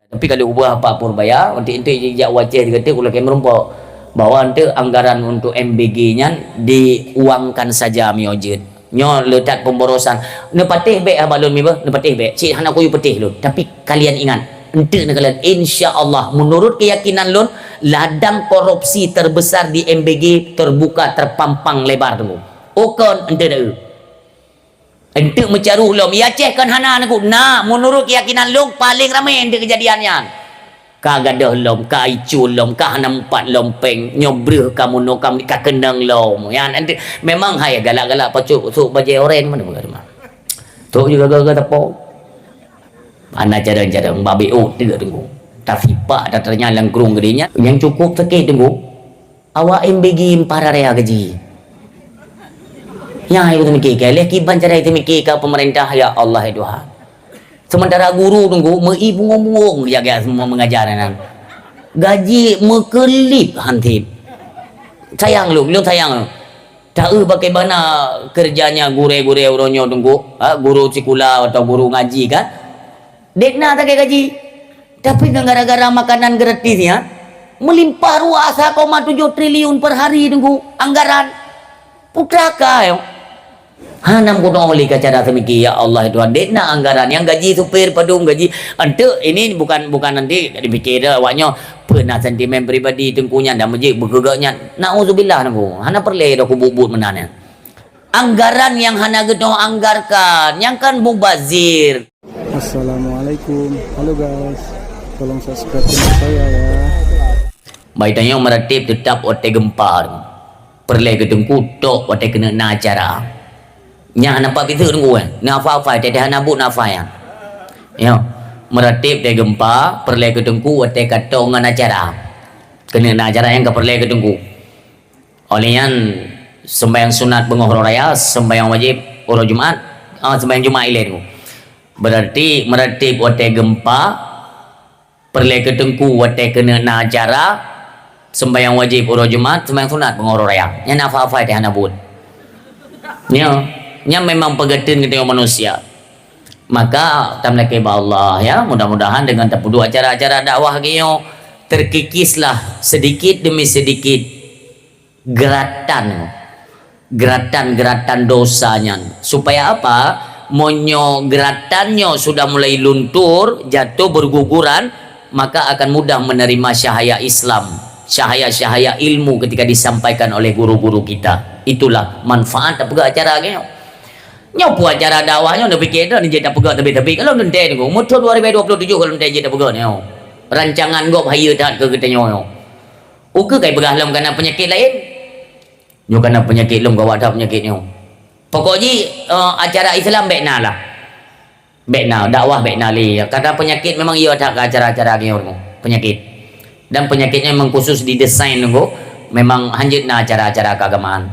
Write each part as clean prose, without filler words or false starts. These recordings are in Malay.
Tapi kalau ubah apa pun bayar, nanti itu jejak wajah dikata ulah Cameron bahwa nanti anggaran untuk MBG-nya diuangkan saja miojit. Nyo letak pemborosan. Nepatih baik balon mi bah, nepatih baik. Cik hana kuyu petih lu. Tapi kalian ingat, ente kalian insya-Allah menurut keyakinan lun ladang korupsi terbesar di MBG terbuka terpampang lebar tu. Okon ente dah. Ente mencaru lom ya ceh kan hana aku. Nah, menurut keyakinan lum paling ramai ente kejadiannya. Ka gadah lom, ka icu lom, ka hana empat lompeng, nyobreh kamu no kam ka kendang lom. Ya nanti memang hai galak-galak pacuk sok bajai oren mana bukan mah. Tu juga gagal tapo. Ana cara-cara babi dia tunggu. Tapi pak datanya langkrung gedenya yang cukup sakit tunggu. Awak MBG para rea gaji. Ya itu mikir leh kiban cara itu mikir ke pemerintah ya Allah ya Tuhan. Sementara guru tunggu meibung-bung jaga semua mengajar nan. Gaji mekelip hantip. Sayang lu sayang lu. Tahu bagaimana kerjanya gure-gure uronyo tunggu, guru sekolah atau guru ngaji kan? Dekna tak gaji. Tapi gara-gara makanan gratisnya melimpah ruah 1,7 triliun per hari tunggu anggaran. Putraka yo. Hanam kuno oleh cara semiki ya Allah Tuhan dekna anggaran yang gaji supir padung gaji ante ini bukan nanti dipikir awaknya pernah sentimen pribadi tengkunya dan menjadi bergegaknya nauzubillah nangku hana perle dak bubut menanya anggaran yang hana gedo anggarkan yang kan mubazir. Assalamualaikum, halo guys, tolong subscribe channel saya ya. Baitanya meratib tetap ote gempar perle gedengku tok ote kena na acara nya nampak itu tunggu na apa-apa teh hana bu nafa ya yo meratib teh gempa perle kedengku teh katongan acara kena acara yang ke perle kedengku olian sembahyang sunat bengohro raya sembahyang wajib uro Jumat sembahyang Jumat ilen berarti meratib teh gempa perle kedengku teh kena acara sembahyang wajib uro Jumat sembahyang sunat bengohro raya nya apa-apa teh hana bu yo nya memang pegetin ketika manusia maka tamlaki Allah ya mudah-mudahan dengan terpudu acara-acara dakwah gio terkikislah sedikit demi sedikit geratan dosanya supaya apa monyo geratannya sudah mulai luntur jatuh berguguran maka akan mudah menerima cahaya Islam cahaya ilmu ketika disampaikan oleh guru-guru kita itulah manfaat apa acara gio nyopo acara dakwahnya udah pikir dah ni jadi pegak tapi kalau nanti ni mutu 2027 kalau nanti jadi pegak ni rancangan gop haya tak ke katanya yo uke kai pegah lam kana penyakit lain yo kana penyakit lum gawat dah penyakit ni pokoknya acara Islam bekna lah bekna dakwah bekna li karena penyakit memang ia ada acara-acara ni penyakit dan penyakitnya memang khusus didesain nunggu memang hanjitna acara-acara keagamaan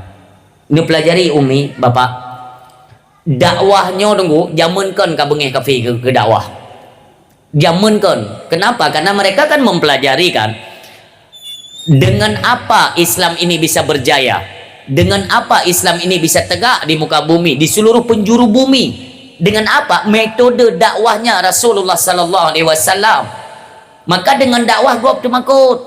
ni pelajari umi bapak dakwahnya tunggu jamankan ka bengih kafe ke dakwah jamankan kenapa karena mereka kan mempelajari kan dengan apa Islam ini bisa berjaya dengan apa Islam ini bisa tegak di muka bumi di seluruh penjuru bumi dengan apa metode dakwahnya Rasulullah sallallahu alaihi wasallam maka dengan dakwah gua termakut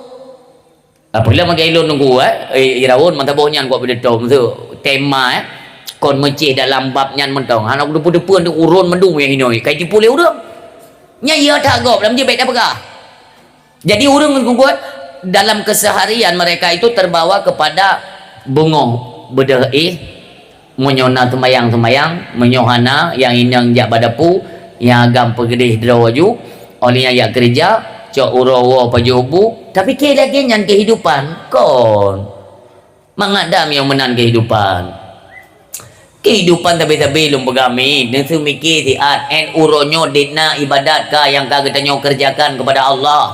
apabila magailon nunggu irawon mantabohnya gua bedetom tu tema kon mencih dalam babnya mentong anak depu-depu untuk urun mendung yang ini kai tipu le urang nya ia tak gop dalam je baik dah pegah jadi urang kuat dalam keseharian mereka itu terbawa kepada bengong bedah menyona temayang menyohana yang inang jak badapu yang agam pegedih drawaju oleh yang kerja cok urawa pajobu tapi ke lagi nyan kehidupan kon mangadam yang menan kehidupan tapi belum begami nasi mikir si at en uronyo ditna ibadat ka yang ka kita kerjakan kepada Allah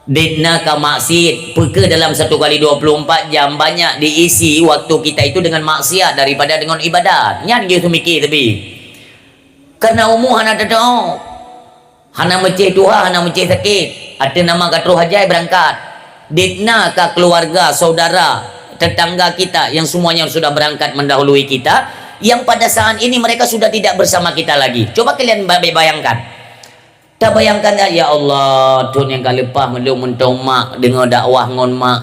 ditna ka maksiat perke dalam 1 kali 24 jam banyak diisi waktu kita itu dengan maksiat daripada dengan ibadat nyan gitu mikir tapi karena umur hana tahu hana meceh Tuhan hana meceh sakit ada nama katru hajai berangkat ditna ka keluarga saudara tetangga kita yang semuanya sudah berangkat mendahului kita yang pada saat ini mereka sudah tidak bersama kita lagi coba kalian bayangkan Tak bayangkan ya Allah, Tuhan yang kali lepas melum mentong mak dengar dakwah ngon mak.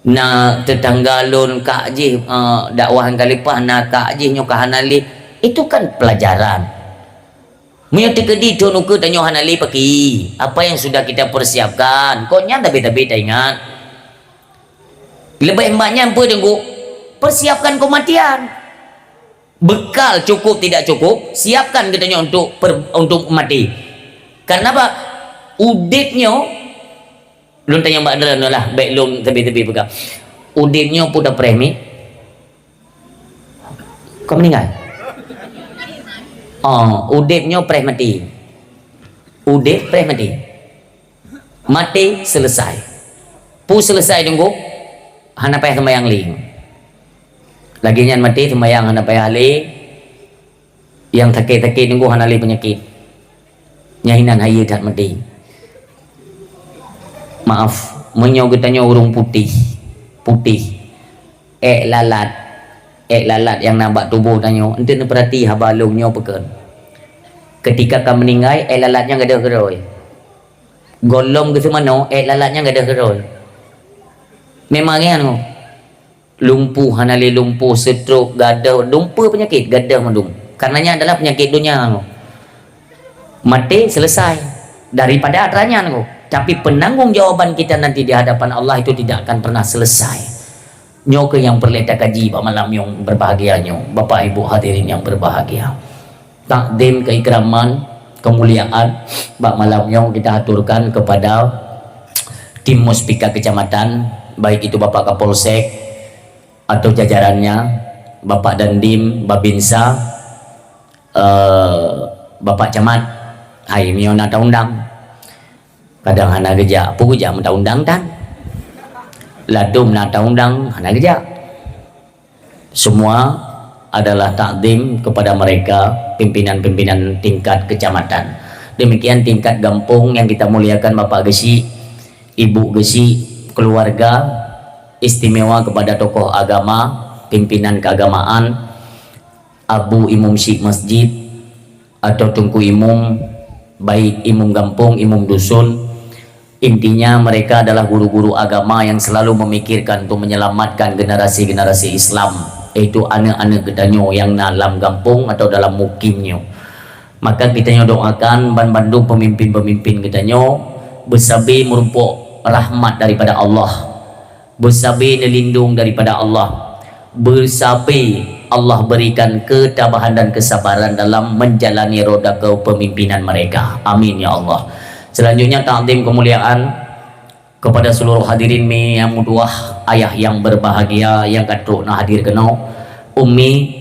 Na tetanggalun kak je dakwah yang kali lepas na kak je nyo kahanali. Itu kan pelajaran. Menyata kedi Tuhan ukur tanya hanali paki. Apa yang sudah kita persiapkan? Kau nyata beta-beta ingat. Lebih banyak apa tunggu? Persiapkan kematian. Bekal cukup tidak cukup, siapkan katanya untuk mati. Karena apa? Udipnya belum tanya Mbak Dran lah, baik belum tepi-tepi pegang. Udipnya pun dah premi. Kau meninggal? Oh, udipnya preh mati. Udip preh mati. Mati selesai. Pu selesai tunggu. Hana payah sembahyang ling. Lagi nyan mati sembahyang hana payah ling. Yang sakit-sakit tunggu hana ling penyakit. Nyahinan hayu tak mati. Maaf, menyo getanya urung putih. Lalat yang nampak tubuh tanyo. Ente perhati habalungnya pekan. Ketika kamu meninggal, lalatnya enggak ada keroi. Golong ke semana, lalatnya enggak ada keroi. Memangnya anu lumpuh, hanali lumpuh, stroke, gadah, lumpuh penyakit, gadah mandum. Karenanya adalah penyakit dunia anu. Mati selesai daripada atranya anu. Tapi penanggung jawaban kita nanti di hadapan Allah itu tidak akan pernah selesai. Nyoke yang perlu kita kaji pada malam yang berbahagia nyo, Bapak Ibu hadirin yang berbahagia. Takdim keikraman, kemuliaan pada malam yang kita aturkan kepada tim Muspika Kecamatan, baik itu Bapak Kapolsek atau jajarannya, Bapak Dandim, Babinsa, Bapak Camat. Hai mio nata undang kadang hana geja pugu jam nata undang tan ladum nata undang hana geja. Semua adalah takdim kepada mereka pimpinan-pimpinan tingkat kecamatan. Demikian tingkat kampung yang kita muliakan Bapak Gesi, Ibu Gesi, keluarga istimewa kepada tokoh agama, pimpinan keagamaan, Abu Imam Syekh Masjid atau Tungku Imam, baik imam kampung, imam dusun. Intinya mereka adalah guru-guru agama yang selalu memikirkan untuk menyelamatkan generasi-generasi Islam, yaitu anak-anak gedanyo yang dalam kampung atau dalam mukimnya. Maka kita doakan Bandung pemimpin-pemimpin gedanyo bersabi merumpuk rahmat daripada Allah, bersabi dilindung daripada Allah, bersabi Allah berikan ketabahan dan kesabaran dalam menjalani roda kepemimpinan mereka. Amin ya Allah. Selanjutnya takdim kemuliaan kepada seluruh hadirin mi yang muduah, ayah yang berbahagia yang katuk nak hadir kena. Umi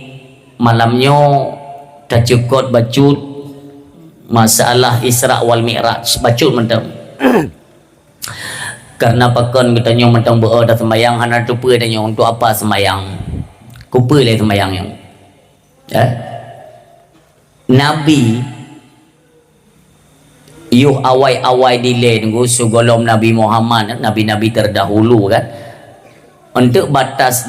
malamnya tak cukup bacut masalah Isra wal Mi'raj, bacut mentang. Karena pakon bertanya mentang berada sembahyang hana tupa tanya untuk apa sembahyang. Kupa lah sembahyang yang Nabi yuh awai-awai delay tunggu sugolom Nabi Muhammad, Nabi-Nabi terdahulu kan, untuk batas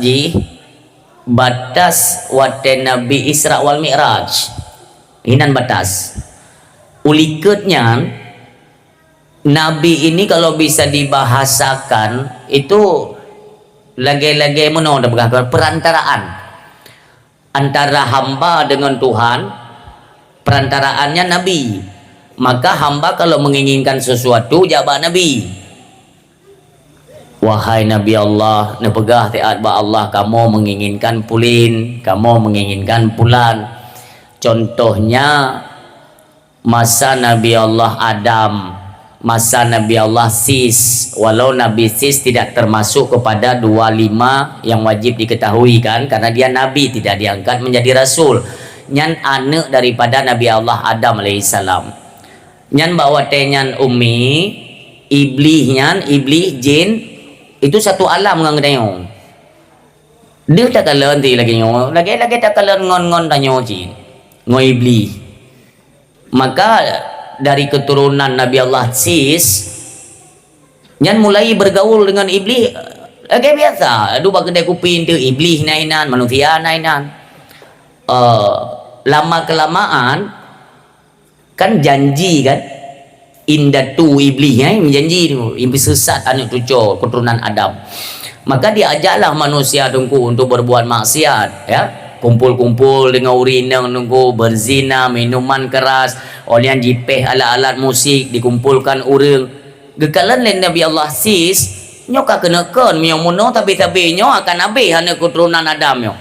waten Nabi Isra wal Mi'raj inan batas ulikutnya. Nabi ini kalau bisa dibahasakan itu lagi-lagi menolak perantaraan antara hamba dengan Tuhan, perantaraannya Nabi. Maka hamba kalau menginginkan sesuatu jawab Nabi. Wahai Nabi Allah, nepegah taat ba Allah, kamu menginginkan pulin, kamu menginginkan pulan. Contohnya masa Nabi Allah Adam, masa Nabi Allah Sis, walau Nabi Sis tidak termasuk kepada 25 yang wajib diketahui kan, karena dia Nabi tidak diangkat menjadi Rasul. Nyan anak daripada Nabi Allah Adam alaihissalam. Nyan bawa tenyan umi, iblis jin itu satu alam ngang tengok. Dia tak kalah nanti lagi nyo, lagi tak kalah ngon tanyo jin, ngo iblis. Maka dari keturunan Nabi Allah Sis nyan mulai bergaul dengan iblis lagi biasa. Aduh bak kedai kopi tu iblis nainan, manusia nainan. Lama kelamaan Kan janji kan, indatu iblis menjanji tu, iblis sesat anak cucu keturunan Adam. Maka dia ajaklah manusia tunggu untuk berbuat maksiat, ya, kumpul-kumpul dengan urinang nunggu, berzina, minuman keras, olian jipeh alat-alat musik, dikumpulkan urang. Gekalan lain Nabi Allah sis, nyo ka kenakan miang muno tapi nyo akan habis anak keturunan Adam nyo.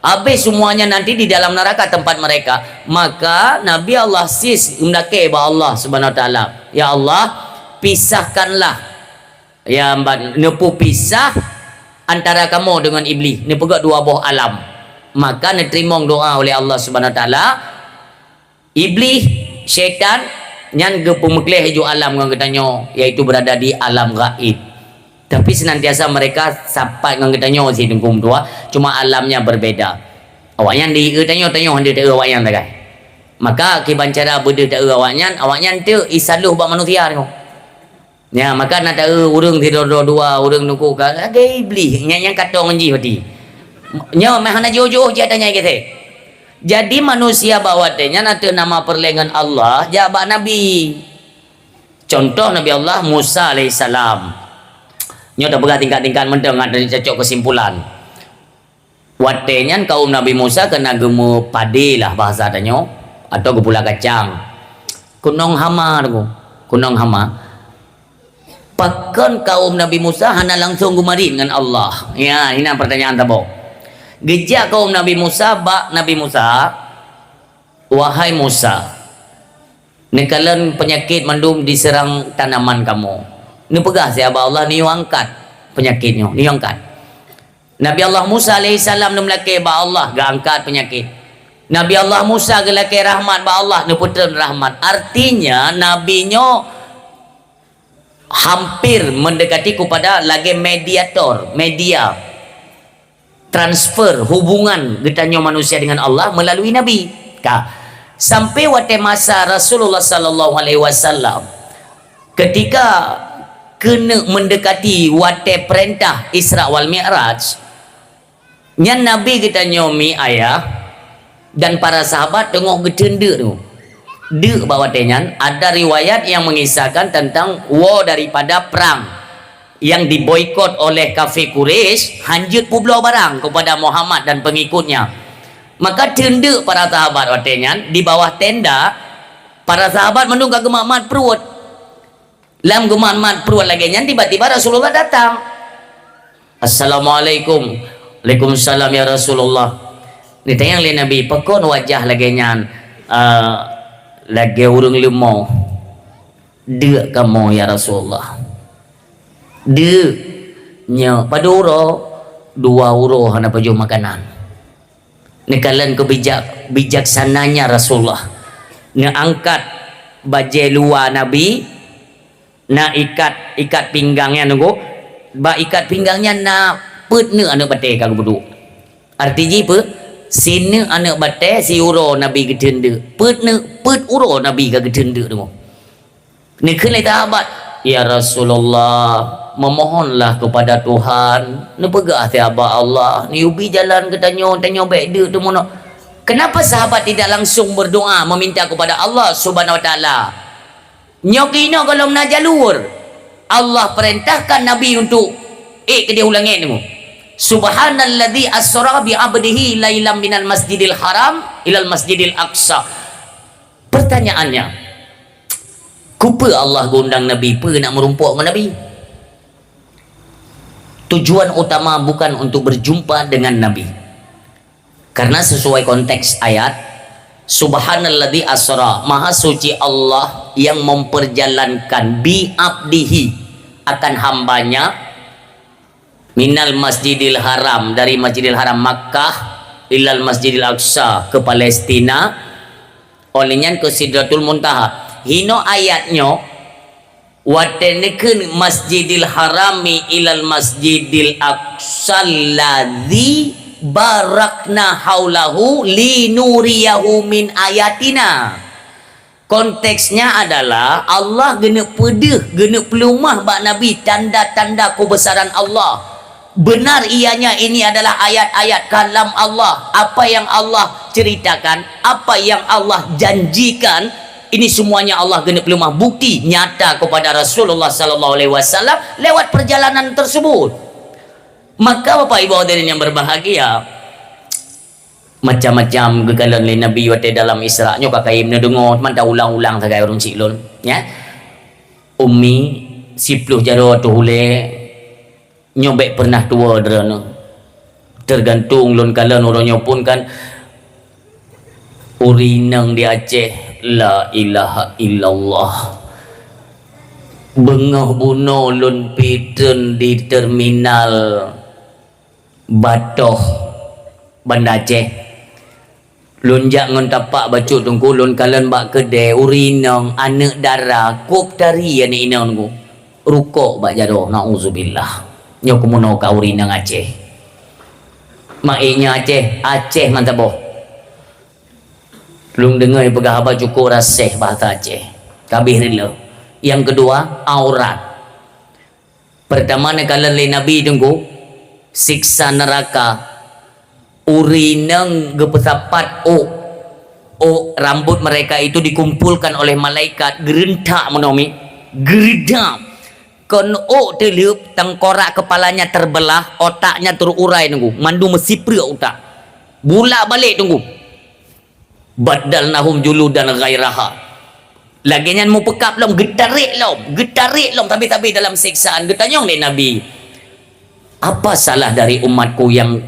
Habis semuanya nanti di dalam neraka tempat mereka. Maka Nabi Allah sis undake ba Allah Subhanahu wa taala, ya Allah, pisahkanlah, ya nepu pisah antara kamu dengan iblis. Ni pegak dua buah alam. Maka diterima doa oleh Allah Subhanahu wa taala. Iblis, syaitan nyan ge pemekleh hiju alam ngan katanya, iaitu berada di alam gaib. Tapi senantiasa mereka sampai dengan katanya si dengkum tua, cuma alamnya berbeda. Awaknya di tanya hande tak awaknya tak. Maka kiban cara beda tak awaknya tu isaluh bak manusia tu. Ya, maka nak tahu urang tidur dua urang nuku ka age iblis yang kata nganji hati. Nya mah hana jojo je tanya kita. Jadi manusia bawatnya nak nama perlengan Allah jabak nabi. Contoh Nabi Allah Musa alaihissalam. Nyo dah berat tingkat-tingkat mendengar dari cocok kesimpulan. Watenya kaum Nabi Musa kena gemu padi lah bahasa tanya, atau gepula kacang. Kunong hama tu, kunong hama. Pakan kaum Nabi Musa hana langsung gumarin dengan Allah. Ya, ini pertanyaan tabo. Gejak kaum Nabi Musa bak Nabi Musa, wahai Musa, nekalan penyakit mandum diserang tanaman kamu. Ni pegah saya Allah ni angkat penyakitnya, ni angkat. Nabi Allah Musa alaihissalam ni melaki ba Allah ga angkat penyakit. Nabi Allah Musa ge laki rahmat ba Allah ni putra rahmat. Artinya nabinya hampir mendekati kepada lagi mediator, media transfer hubungan getanya manusia dengan Allah melalui nabi. Sampai waktu masa Rasulullah sallallahu alaihi wasallam ketika kena mendekati wate perintah Isra wal Mi'raj, nyan Nabi kita nyomi ayah dan para sahabat tengok getenda tu. Dek bawa tenyan ada riwayat yang mengisahkan tentang daripada perang yang diboikot oleh kafir Quraisy, hanjut pulau barang kepada Muhammad dan pengikutnya. Maka tenda para sahabat watenyan di bawah tenda, para sahabat menunggu gemak perut. Lam gemat perut lagi nyan tiba-tiba Rasulullah datang. Assalamualaikum. Waalaikumsalam ya Rasulullah. Ni tayang le Nabi pekon wajah lagi nyan lagi urang lemau. Dek kamu ya Rasulullah. Dek nya pada dua uro hana pajuh makanan. Ni kalian bijaksananya Rasulullah. Ni angkat baju luar Nabi, nak ikat pinggangnya nunggu, ba ikat pinggangnya nak put ne anak bate kag budu. Artinya apa? Sini anak bate si uro Nabi gedenda. Put uro Nabi kag gedenda nunggu. Ni kene sahabat, ya Rasulullah, memohonlah kepada Tuhan. Ni pegah tiaba Allah. Ni ubi jalan ke tanya baik dia tu mono. Kenapa sahabat tidak langsung berdoa meminta kepada Allah Subhanahu wa taala? Nyokino kalau nak jalur Allah perintahkan Nabi untuk ke dia ulangin tu. Subhanalladzi asra bi 'abdihi lailam minal masjidil haram ilal masjidil aqsa. Pertanyaannya, kupa Allah gondang Nabi pe nak merumpuk dengan Nabi? Tujuan utama bukan untuk berjumpa dengan Nabi. Karena sesuai konteks ayat, Subhanalladzi asra, maha suci Allah yang memperjalankan bi abdihi akan hambanya minal masjidil haram, dari masjidil haram Makkah ilal masjidil aqsa ke Palestina, olehnya ke Sidratul Muntaha. Hino ayatnya wateneken masjidil harami ilal masjidil aqsa ladzi barakna haulahu linuriyahu min ayatina. Konteksnya adalah Allah genep pedih, genep pelumah bak Nabi tanda-tanda kebesaran Allah. Benar ianya ini adalah ayat-ayat kalam Allah. Apa yang Allah ceritakan, apa yang Allah janjikan Ini semuanya Allah genep lumah bukti nyata kepada Rasulullah sallallahu alaihi wasallam lewat perjalanan tersebut. Maka Bapak Ibu hadirin yang berbahagia, macam-macam gegalan le Nabi wate dalam Isra nyo kakai mendengar man ulang-ulang sagai orang ciklon ya. Umi 10 jaro tu hule nyobek pernah tua derana. Tergantung lon kalan orangnya pun kan urinang di Aceh. La ilaha illallah. Bengah bunuh lun piten di terminal Batoh Banda Aceh. Lun jak ngon tapak bacu tungku lun kalan bak kedai urinang anak darah kop tari ani inang tungku. Rukuk bak jaro nauzubillah. Nyo kumuno ka urinang Aceh. Maiknya Aceh mantaboh. Belum dengar pegah apa cukup rasih bahasa Aceh. Kabih rila. Yang kedua, aurat. Pertama nekalan le Nabi tunggu siksa neraka. Urinang gepesapat rambut mereka itu dikumpulkan oleh malaikat gerentak menomi. Gerentak. Kon terliup tengkorak kepalanya terbelah, otaknya terurai tunggu. Mandu mesipra otak. Bulak balik tunggu. Badalnahum juludan ghairaha. Lagi nyan mu pekap lom getarik lom tapi dalam siksaan getanyong le Nabi. Apa salah dari umatku yang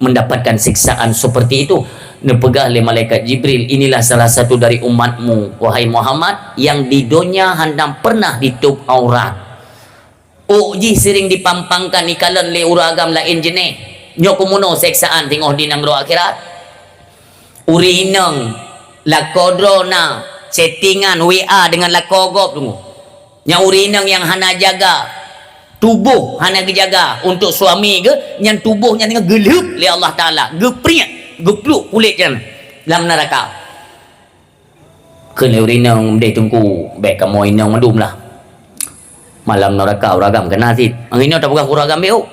mendapatkan siksaan seperti itu? Nepegah le malaikat Jibril, inilah salah satu dari umatmu wahai Muhammad yang di dunia handam pernah ditutup aurat. Uji sering dipampangkan ikalan le uragam lain jenis. Nyokumono siksaan tengok di nang roh akhirat. Urinang lakodrona settingan WA dengan lakogop tunggu. Yang urinang yang hana jaga tubuh hana jaga untuk suami ke yang tubuhnya dengan gelup oleh Allah Taala gepriak gepluk kulit kan dalam neraka. Kena urinang deh tunggu baik kamu inang madum lah malam neraka uragam kena sit angin tak bukan uragam beu.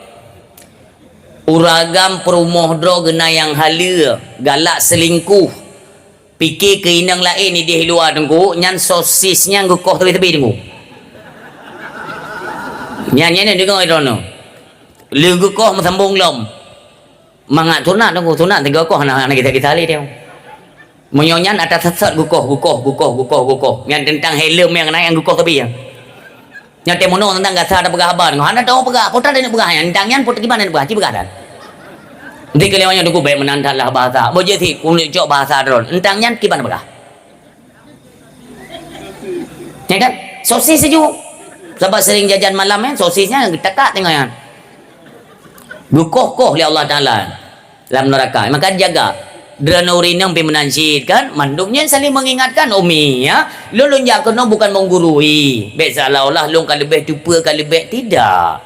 Uragam perumah dro gena yang hala galak selingkuh pikir ke inang lain ni dia luar tengku nyan sosisnya ngukoh tepi tengku nyan dengar idrono lu ngukoh mesambung lom mangat tunat tengku tunat tiga koh anak kita ali dia menyonyan atas sesat gukoh nyan tentang helm yang naik yang gukoh tepi ya nyan temono tentang gasar ada pegahaban hana tahu pegah putar dan pegah yang tentang nyan putar gimana pegah ci pegah dan nanti kelewanya duku baik menandalah bahasa boleh sih kulit jok bahasa dron entangnya gimana pegah ya kan sosis sejuk sebab sering jajan malam kan sosisnya tekak tengok ya gukoh oleh Allah Ta'ala dalam neraka maka jaga derana urinang pimenansid kan manduknya saling mengingatkan umi ya lu jak kena bukan menggurui baik seolah-olah lu kan lebih tupa kan lebih tidak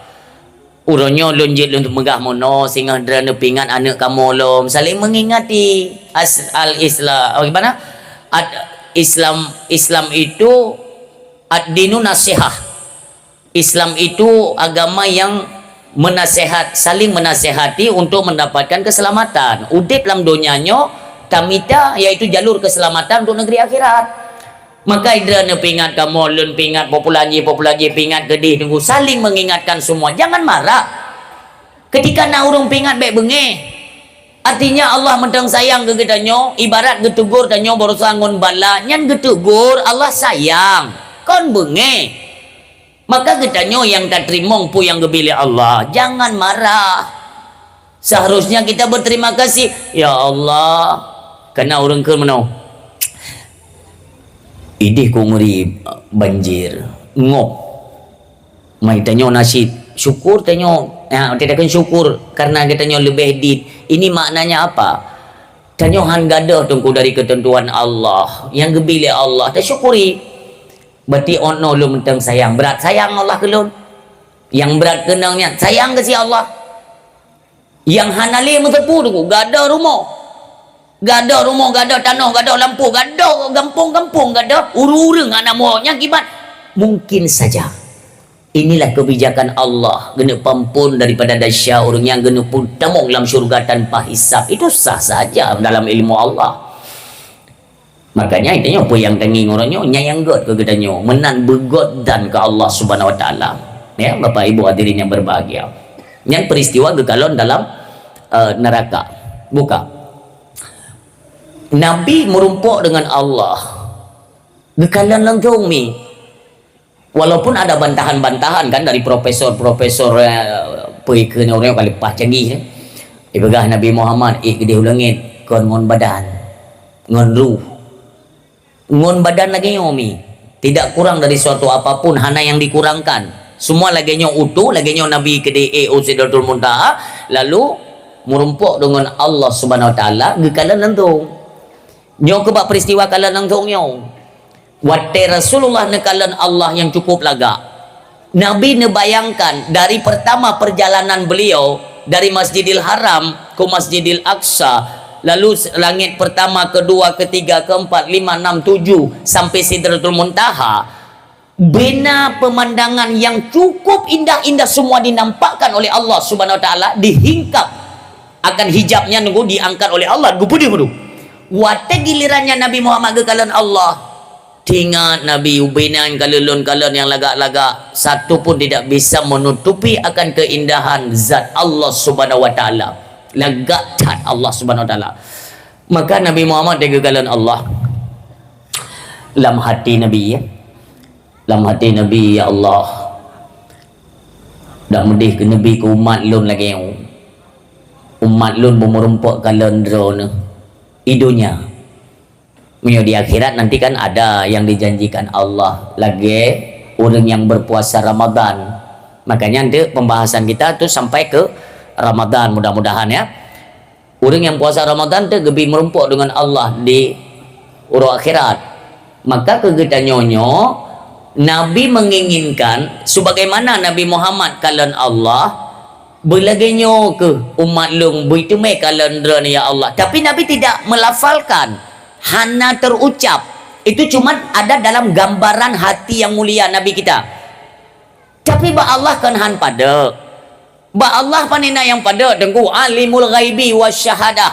urangnya lonjit untuk megah mono sehingga derana pingat anak kamu lom saling mengingati al-Islam bagaimana Islam itu ad-dinu nasihah. Islam itu agama yang menasehat, saling menasehati untuk mendapatkan keselamatan udip dalam dunianya tamita yaitu jalur keselamatan untuk negeri akhirat. Maka idrana pingat kamu lun pingat populasi pingat gedih tunggu saling mengingatkan semua jangan marah ketika nak urung pingat baik bengeh artinya Allah mentang sayang ke getanyo ibarat getugur tanyo baru sangun bala nyan getugur Allah sayang kon bengeh maka getanyo yang tak terima pu yang gebili Allah jangan marah seharusnya kita berterima kasih ya Allah kena urung ke menau idih ku ngeri banjir ngop mai tanyo nasid syukur tanyo tidak akan syukur karena kita lebih dit ini maknanya apa tanyo han gadah tunggu dari ketentuan Allah yang gebili Allah tak syukuri berarti ono lu mentang sayang berat sayang Allah ke lu yang berat kenangnya sayang ke si Allah yang hanali mentepu tunggu gadah rumah gada tanah gada lampu gada gampung gada uru-uru anak muaknya akibat mungkin saja inilah kebijakan Allah gena pampun daripada dahsyat orang yang gena pun tamung dalam syurga tanpa hisab itu sah saja dalam ilmu Allah Makanya itanya apa yang tangi orangnya nyayang god ke katanya menan begot dan ke Allah Subhanahu wa taala. Ya, Bapak Ibu hadirin yang berbahagia. Yang peristiwa gekalon dalam neraka. Buka. Nabi merumpuk dengan Allah. Gekalan langsung mi. Walaupun ada bantahan-bantahan kan dari profesor-profesor perikanya orang kali pas canggih. Ibagah Nabi Muhammad gede ulangit kon ngon badan. Ngon ruh. Ngon badan lagi nyomi. Tidak kurang dari suatu apapun hana yang dikurangkan. Semua lagi nyo utuh, lagi nyo Nabi gede Sidratul Muntaha lalu merumpuk dengan Allah Subhanahu wa taala gekalan langsung. Nyo kebak peristiwa kalan langsung nyo. Watte Rasulullah nekalan Allah yang cukup laga. Nabi nebayangkan dari pertama perjalanan beliau dari Masjidil Haram ke Masjidil Aqsa, lalu langit pertama, kedua, ketiga, keempat, lima, enam, tujuh sampai Sidratul Muntaha. Bina pemandangan yang cukup indah-indah semua dinampakkan oleh Allah Subhanahu wa taala, dihingkap akan hijabnya nunggu diangkat oleh Allah. Gupudu. Watte gilirannya Nabi Muhammad gekalan Allah. Tingat Nabi ubinan kalulun-kalun yang lagak-lagak satu pun tidak bisa menutupi akan keindahan zat Allah Subhanahu wa taala. Lagak tat Allah Subhanahu wa taala. Maka Nabi Muhammad digekalan Allah. Dalam hati Nabi ya. Dalam hati Nabi, ya Allah. Dak medih ke Nabi ke umat lun lagi yang umat lun merumpuk kalon drone idunya. Di akhirat nanti kan ada yang dijanjikan Allah lagi orang yang berpuasa Ramadan. Makanya nanti pembahasan kita tuh sampai ke Ramadan mudah-mudahan ya. Orang yang puasa Ramadan tuh lebih merumpuk dengan Allah di urut akhirat. Maka kegiatan nyonyo Nabi menginginkan sebagaimana Nabi Muhammad kalan Allah belagenyo ke umat lung begitu me kalan ya Allah. Tapi Nabi tidak melafalkan, hana terucap. Itu cuma ada dalam gambaran hati yang mulia Nabi kita. Tapi ba Allah kan han pada. Ba Allah panina yang pada dengku alimul ghaibi wasyahadah.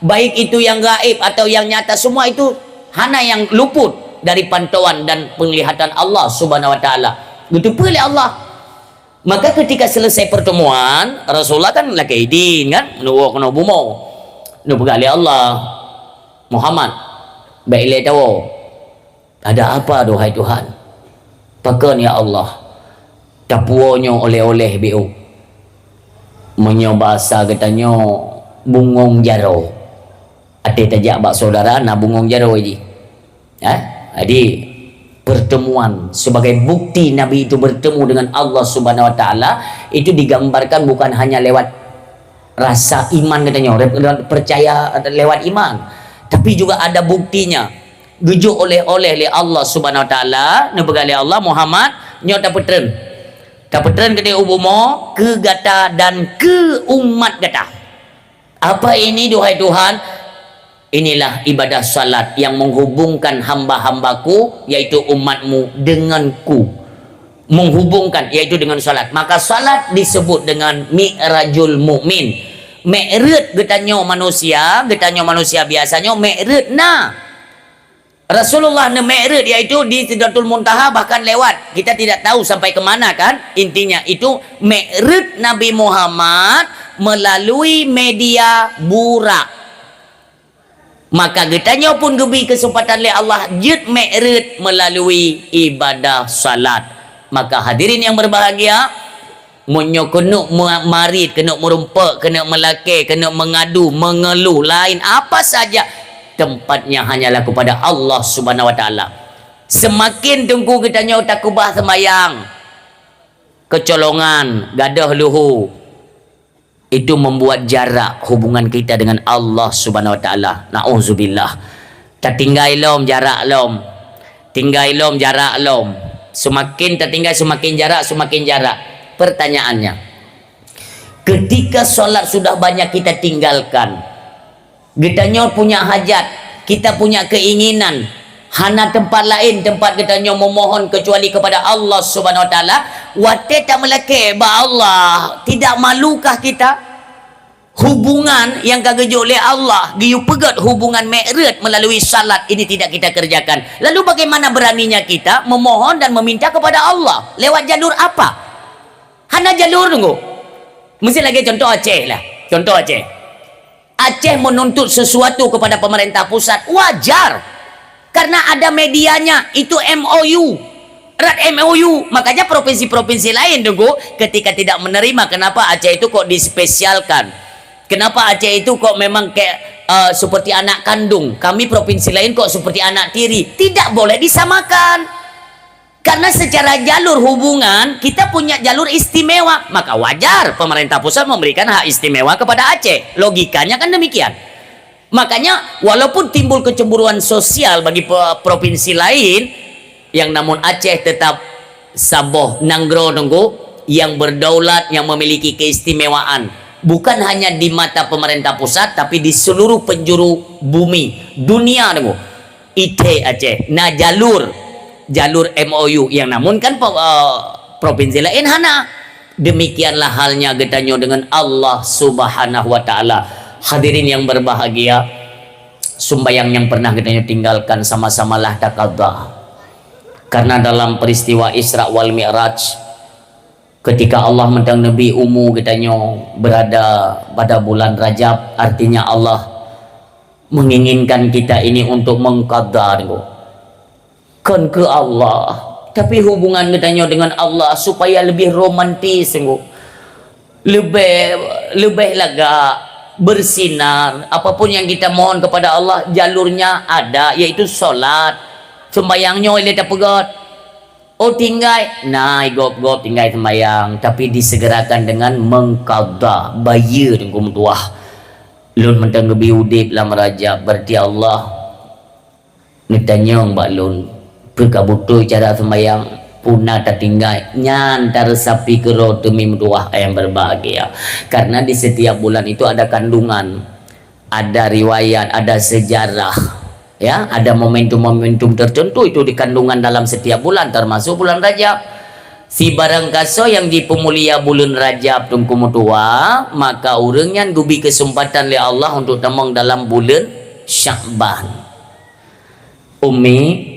Baik itu yang gaib atau yang nyata, semua itu hana yang luput dari pantauan dan penglihatan Allah Subhanahu wa taala. Gitu pilih Allah. Maka ketika selesai pertemuan, Rasulullah kan lagi idin kan, nuwak no bumo. Nu begali Allah Muhammad baiklah tahu ada apa dohai Tuhan pakan ya Allah tapuonyo oleh-oleh biu menyobasa katanya bungong jaro ate tajak bak saudara na bungong jaro ini jadi pertemuan sebagai bukti Nabi itu bertemu dengan Allah Subhanahu wa taala itu digambarkan bukan hanya lewat rasa iman katanya percaya lewat iman, tapi juga ada buktinya gejuk oleh Allah Subhanahu wa taala nebegali Allah Muhammad nyo tapetren kede ubumo ke gata dan ke umat gata. Apa ini duhai Tuhan? Inilah ibadah salat yang menghubungkan hamba-hambaku yaitu umatmu denganku, menghubungkan yaitu dengan salat. Maka salat disebut dengan mi'rajul mukmin. Mi'raj getanyo manusia biasanya mi'raj Rasulullah ne mi'raj yaitu di Sidratul Muntaha bahkan lewat. Kita tidak tahu sampai kemana kan. Intinya itu mi'raj Nabi Muhammad melalui media burak. Maka getanyo pun gebi kesempatan oleh Allah jut mi'raj melalui ibadah salat. Maka hadirin yang berbahagia, munyo kena marit, kena merumpuk, kena melake, kena mengadu, mengeluh, lain apa saja tempatnya hanyalah kepada Allah Subhanahu wa taala. Semakin tunggu kita nyau takubah semayang, kecolongan, gadah luhu, itu membuat jarak hubungan kita dengan Allah Subhanahu wa taala. Nauzubillah. Tertinggal lom jarak lom. Tinggal lom jarak lom. Semakin tertinggal semakin jarak. Pertanyaannya, ketika sholat sudah banyak kita tinggalkan, kita punya hajat, kita punya keinginan, hana tempat lain tempat kita memohon kecuali kepada Allah Subhanahu wa taala, wate tak melake ba Allah, tidak malukah kita? hubungan yang kagejok oleh Allah, giyu pegat hubungan mi'raj melalui salat ini tidak kita kerjakan. Lalu bagaimana beraninya kita memohon dan meminta kepada Allah? Lewat jalur apa? Hana jalur tunggu. Mesti lagi contoh Aceh lah. Contoh Aceh. Aceh menuntut sesuatu kepada pemerintah pusat, wajar. Karena ada medianya, itu MOU. Erat MOU. Makanya provinsi-provinsi lain tunggu, ketika tidak menerima, kenapa Aceh itu kok dispesialkan? Kenapa Aceh itu kok memang kayak seperti anak kandung? Kami provinsi lain kok seperti anak tiri? Tidak boleh disamakan. Karena secara jalur hubungan kita punya jalur istimewa, maka wajar pemerintah pusat memberikan hak istimewa kepada Aceh. Logikanya kan demikian. Makanya walaupun timbul kecemburuan sosial bagi provinsi lain, yang namun Aceh tetap Sabah Nanggro nunggu yang berdaulat, yang memiliki keistimewaan. Bukan hanya di mata pemerintah pusat, tapi di seluruh penjuru bumi, dunia nunggu. Ite Aceh. Nah jalur MOU yang namun kan provinsi lain hana. Demikianlah halnya getanyo dengan Allah Subhanahu wa taala. Hadirin yang berbahagia, sumbayang yang pernah getanyo tinggalkan sama-samalah taqadha. Karena dalam peristiwa Isra wal Mi'raj, ketika Allah mentang Nabi Umu katanya berada pada bulan Rajab, artinya Allah menginginkan kita ini untuk mengqadar kan ke Allah, tapi hubungan katanya dengan Allah supaya lebih romantis, lebih laga bersinar. Apapun yang kita mohon kepada Allah, jalurnya ada, yaitu solat. Sembayangnya oleh tak pegat. Oh tinggal, nah gop tinggal sembayang, tapi disegerakan dengan mengqadha, bayar dengan tuah. Lun mentang gebi udip lam Rajab, berarti Allah nitanya mbak lun berkabutu cara sembayang punah tak tinggal nyantar sapi kero demi tuah yang berbahagia. Karena di setiap bulan itu ada kandungan, ada riwayat, ada sejarah. Ya, ada momentum-momentum tertentu itu di kandungan dalam setiap bulan, termasuk bulan Rajab. Si barang kaso yang dipemulia bulan Rajab tungku mutua, maka urangnya gubi kesempatan oleh Allah untuk temong dalam bulan Sya'ban. Umi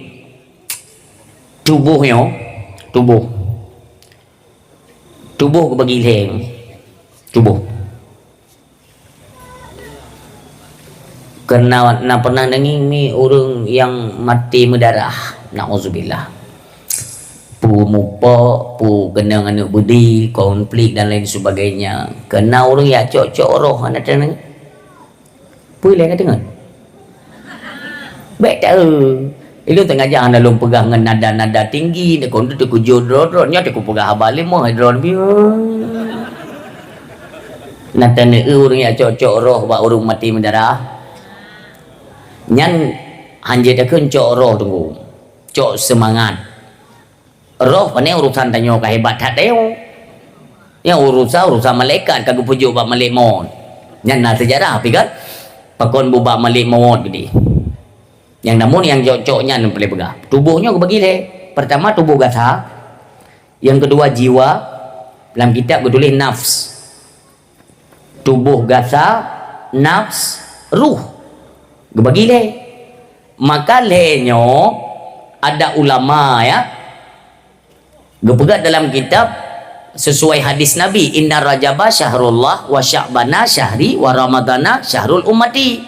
tubuh kebagi leng tubuh. Karena pernah nanging ni orang yang mati mendarah, na'udzubillah, pu mupa, pu kena anak budi, konflik dan lain sebagainya. Kena orang ya cok roh anak tenang, pu lain kata dengar, baik tak itu tengah jangan dalam pegang nada tinggi, nak kondu tu kujud ronnya tu pegang habali mau hidron biar. Nata ne orang ya cok roh ba orang mati mendarah. Nyan hanje takun cok roh tunggu, cok semangat. Roh pane urusan tanyo kehebat hadeo. Yang urusan malaikat kagak pujuk bab malik maut. Nyan na sejarah api kan. Pakon bubak malik maut gede. Yang namun yang cok-coknya boleh pegang. Tubuhnya aku bagi le. Pertama tubuh gasa. Yang kedua jiwa. Dalam kitab bertulis nafs. Tubuh gasa, nafs, ruh. Bagi le, maka lenyo ada ulama ya, gepegat dalam kitab sesuai hadis Nabi, inna rajaba syahrullah wa sya'bana syahri wa ramadana syahrul ummati.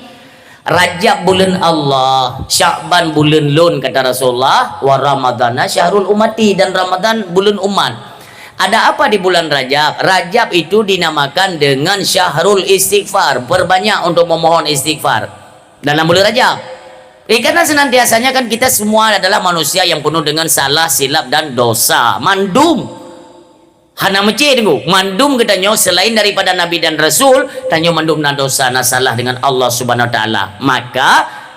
Rajab bulan Allah, Sya'ban bulan lun kata Rasulullah, wa ramadana syahrul ummati, dan Ramadan bulan umat. Ada apa di bulan Rajab? Rajab itu dinamakan dengan syahrul istighfar, berbanyak untuk memohon istighfar dalam bulan Rajab. Karena senantiasanya kan kita semua adalah manusia yang penuh dengan salah, silap dan dosa. Mandum hana mece tunggu. Mandum katanya selain daripada Nabi dan Rasul, tanyo mandum na dosa na salah dengan Allah Subhanahu wa taala. Maka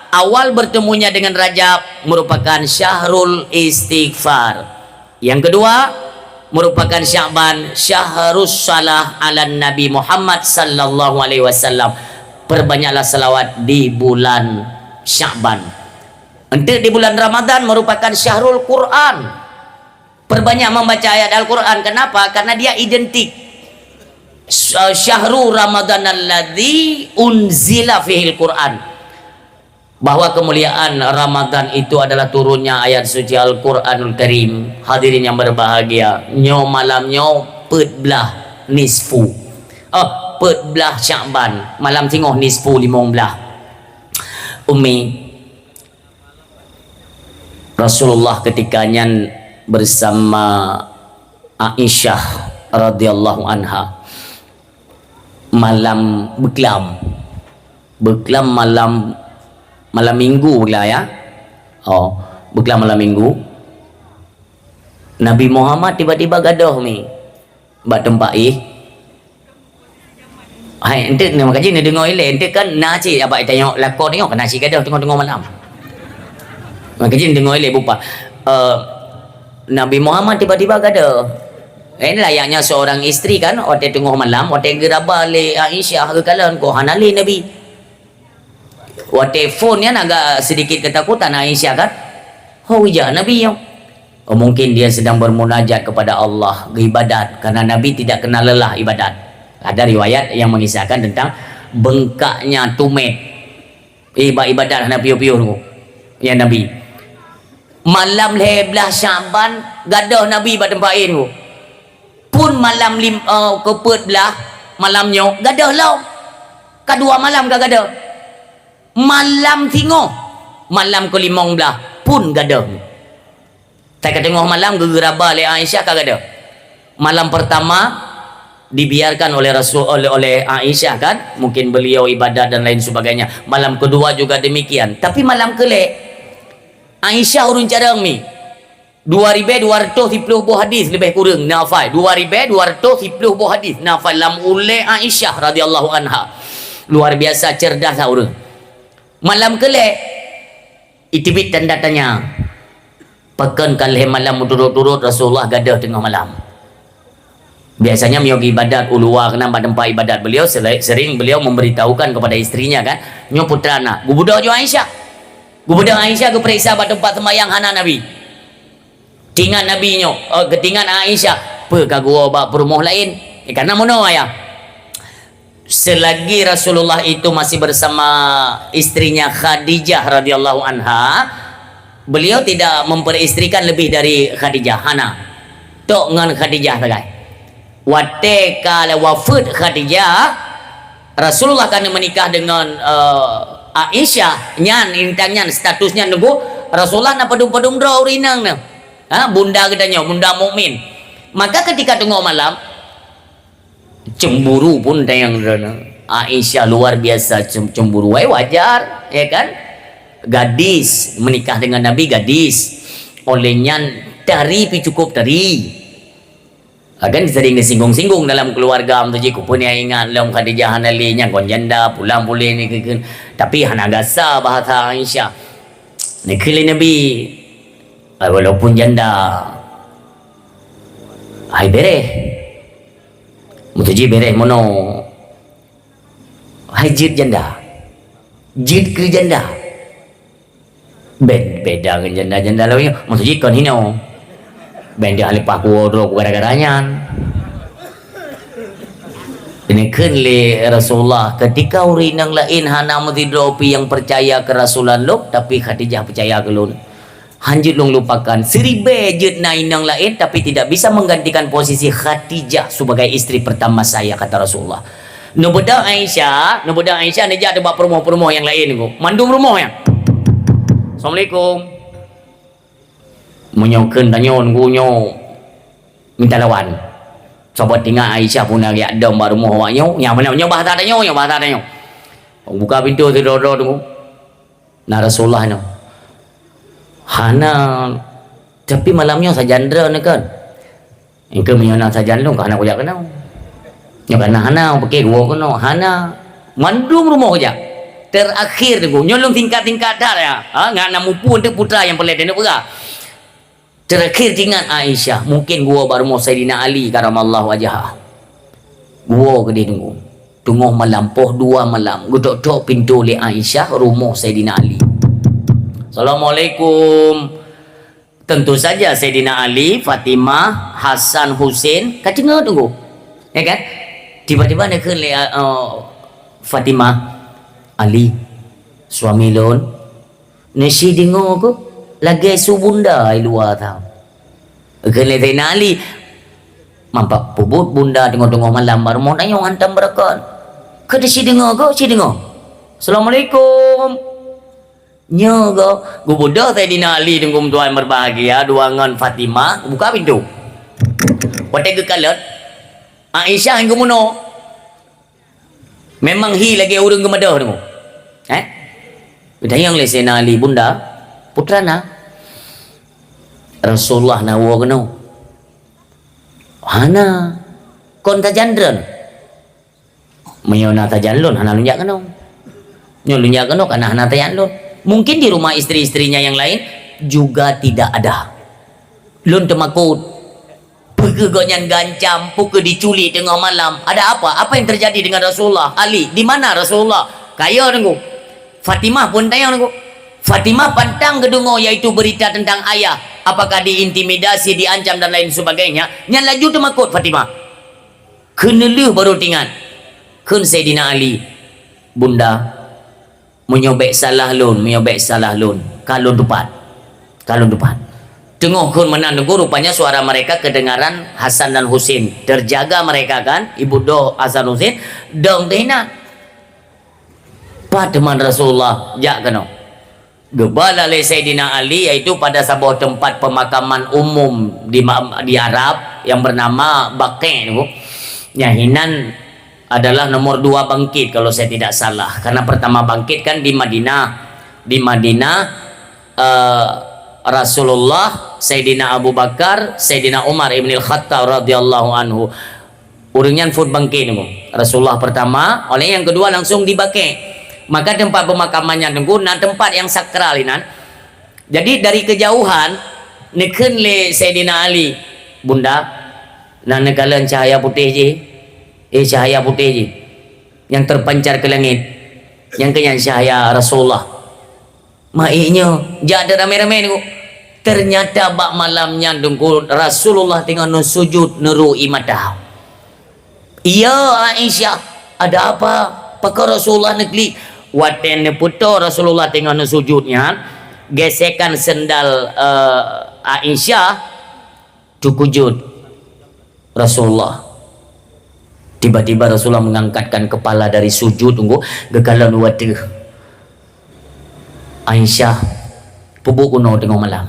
awal bertemunya dengan Rajab merupakan syahrul istighfar. Yang kedua merupakan Sya'ban, syahrus salah ala Nabi Muhammad sallallahu alaihi wasallam. Perbanyaklah selawat di bulan Sya'ban. Untuk di bulan Ramadan merupakan syahrul Quran. Perbanyak membaca ayat Al-Quran. Kenapa? Karena dia identik. Syahrul Ramadan alladzi unzila fihil Quran, bahwa kemuliaan Ramadan itu adalah turunnya ayat suci Al-Quranul Karim. Hadirin yang berbahagia, nyo malam nyo petbelah nisfu, petbelah Sya'ban, malam tengah nisfu 15. Umi, Rasulullah ketikanya bersama Aisyah radhiyallahu anha malam beklam malam minggu pula ya. Beklam malam minggu, Nabi Muhammad tiba-tiba gaduh ni bak tempat hai ente nama kaji ni dengar elok ente kan naci apa tengok lakon tengok naci gaduh tengok malam kaji ni dengar elok bupa. Nabi Muhammad tiba-tiba gaduh. Ini layaknya seorang isteri kan, waktu tengah malam, waktu gerabah le Aisyah ke kalan ko hanali Nabi. Waktu phone yang agak sedikit ketakutan Aisyah kan. Ya Nabi yang. Mungkin dia sedang bermunajat kepada Allah, beribadat, karena Nabi tidak kenal lelah ibadat. Ada riwayat yang mengisahkan tentang bengkaknya tumet. Ibadat Nabi piu-piu tu. Ya Nabi. Malam 11 Syaban gaduh Nabi pada tempat tu. Pun malam kepet belah malamnya gaduh lau. Kedua malam gaduh. Malam tengok malam ke-15 pun gaduh. Saya tengok malam gegerabah oleh Aisyah gaduh. Malam pertama dibiarkan oleh oleh Aisyah kan, mungkin beliau ibadah dan lain sebagainya. Malam kedua juga demikian. Tapi malam kelek Aisyah urun cadang ni 2,230 buah hadis lebih kurang nafai 2,230 buah hadis nafai lam oleh Aisyah radhiyallahu anha. Luar biasa cerdas orang. Malam kelek itibit tanda tanya. Pekan kalih malam turut-turut Rasulullah gaduh tengah malam. Biasanya miogi ibadat ulua kena tempat ibadat beliau, sering beliau memberitahukan kepada istrinya kan, nyo putrana gubudak jo Aisyah. Gubudak Aisyah ke periksa pada tempat sembahyang hana Nabi. Tingan Nabi nyo, ketingan Aisyah, apa kagua bak perumah lain? Karena mono ya. Selagi Rasulullah itu masih bersama istrinya Khadijah radhiyallahu anha, beliau tidak memperistrikan lebih dari Khadijah hana. Tok ngan Khadijah tagai. Wate kala wafat Khadijah, Rasulullah kan menikah dengan Aisyah, nyan intangnya statusnya nunggu Rasulullah na padum-padum draw rinang na. Bunda katanya, bunda mukmin. Maka ketika tengok malam cemburu pun tayang Aisyah luar biasa cemburu. Wajar, ya kan? Gadis menikah dengan Nabi, gadis. Olehnya tari pi cukup tari. Kan sering disinggung-singgung dalam keluarga tu jiku pun yang ingat dalam Khadijah hanalinya kon janda pulang boleh ni ke. Tapi hana gasa bahasa Aisyah. Ni kali Nabi walaupun janda hai bereh mutuji bereh mono hai jid janda jid ke janda beda dengan janda-janda lain mutuji kon hino benda lepas kuodro gara-garanya ini kan le Rasulullah ketika urinang lain hana mutidropi yang percaya ke Rasulullah lok, tapi Khadijah percaya ke lun. Hanjut long lupakan seribe jet nainang lain, tapi tidak bisa menggantikan posisi Khadijah sebagai istri pertama saya, kata Rasulullah. Nubudak Aisyah ni jadi buat perumah-perumah yang lain ko. Mandung rumah ya. Assalamualaikum. Menyokan tanyon gunyo minta lawan. Sobat tinggal Aisyah pun lagi ada rumah awaknya. Yang mana nyo bahasa tanyo, buka pintu tidur tunggu. Nah Rasulullah no. Hana tapi malamnya sajandra ni kan. Engkau menyana sajandra kan aku jak kenal. Nyo kana hana pakai dua kono. Hana mandung rumah aja. Terakhir tu nyolong tingkat-tingkat dah ya. Ngana mupu untuk putra yang pelai dia pera. Terakhir tinggal Aisyah, mungkin gua baru mau Sayyidina Ali karamallahu wajhah. Gua ke dia tunggu malam poh 2 malam. Gua tok pintu le Aisyah rumah Sayyidina Ali. Assalamualaikum. Tentu saja Sayyidina Ali, Fatimah, Hasan, Husain kacenga tunggu. Ya kan? Tiba-tiba nak ke Fatimah Ali suami lon nasi dengar aku lagi su bunda di luar tau kele Zainal Ali mampak pubut bunda tengok-tengok malam baru mau tanya hantam berakan ke si dengar aku si dengar Assalamualaikum nya go budak Zainal Ali tengok tuan berbahagia duangan Fatimah buka pintu what ke kalat Aisyah yang kemuno memang hi lagi urang gemadah tengok Bidayang le Zainal Ali bunda putrana Rasulullah nawa kena hana kon tajandran mayona tajanlon hana lunjak kena nyo lunjak kena kana hana tajanlon mungkin di rumah istri-istrinya yang lain juga tidak ada lun temakut pegegonyan gancam puke diculik tengah malam ada apa yang terjadi dengan Rasulullah Ali di mana Rasulullah kaya tengok Fatimah pun tanya aku. Fatimah pantang kedungo yaitu berita tentang ayah. Apakah diintimidasi, diancam dan lain sebagainya. Yang laju temakut Fatimah. Keneluh baru tinggal. Kun Sayyidina Ali. Bunda. Menyobek salah lun. Kalun dupat. Tengok kun menandu rupanya suara mereka kedengaran Hasan dan Husin. Terjaga mereka kan. Ibu doh Hasan Husin. Dong tehna. Teman Rasulullah jak kena gebala le Sayyidina Ali yaitu pada sebuah tempat pemakaman umum di Arab yang bernama Baqi' itu Yahinan adalah nomor 2 bangkit kalau saya tidak salah karena pertama bangkit kan di Madinah Rasulullah Sayyidina Abu Bakar Sayyidina Umar ibn al-Khattab radhiyallahu anhu urangnya food bangkit itu Rasulullah pertama oleh yang kedua langsung di Baqi' maka tempat pemakamannya tengku nah tempat yang sakral inan jadi dari kejauhan neken le Sayyidina Ali bunda nah negalan cahaya putih je cahaya putih je yang terpancar ke langit yang kenyang cahaya Rasulullah maiknya jadi rame-rame tengku ternyata bak malamnya tengku Rasulullah tengah sujud neru imadah iya Aisyah ada apa pakar Rasulullah negeri waten puto Rasulullah tengah sujudnya gesekan sendal Aisyah tukujud Rasulullah tiba-tiba Rasulullah mengangkatkan kepala dari sujud tunggu gekalan waduh Aisyah pubuk kuno tengok malam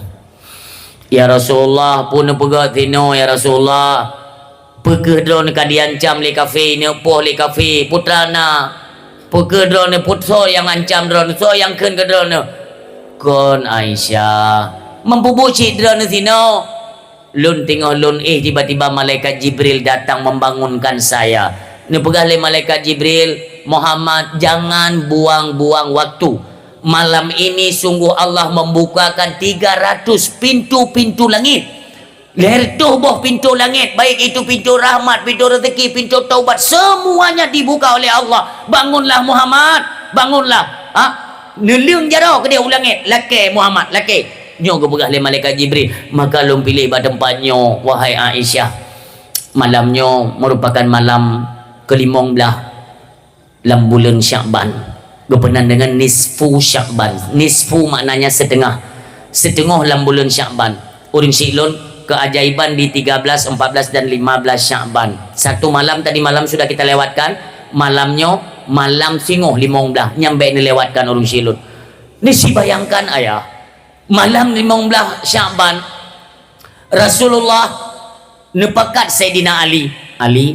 ya Rasulullah pun pegat tino ya Rasulullah pegeh drone kadiancam le kafe ne poh le kafe putrana pegeh drone putso yang ancam drone so yang ken ke drone kon Aisyah mempubuci drone sino lun tengok lun tiba-tiba malaikat Jibril datang membangunkan saya ni pegah le malaikat Jibril Muhammad jangan buang-buang waktu malam ini sungguh Allah membukakan 300 pintu-pintu langit lertuh boh pintu langit baik itu pintu rahmat, pintu rezeki, pintu taubat semuanya dibuka oleh Allah bangunlah Muhammad bangunlah neliung jaro ke dia ulangit laki Muhammad laki nyo ke begah le malaikat Jibril maka lum pilih pada tempatnya wahai Aisyah malamnya merupakan malam ke-15 dalam bulan Syakban berpenan dengan nisfu Syakban nisfu maknanya setengah dalam bulan Syakban uring silun keajaiban di 13, 14 dan 15 Syakban. Satu malam tadi malam sudah kita lewatkan. Malamnya malam singoh 15 nyampe dilewatkan urung silun. Ni si bayangkan ayah. Malam 15 Syakban Rasulullah nepakat Sayyidina Ali. Ali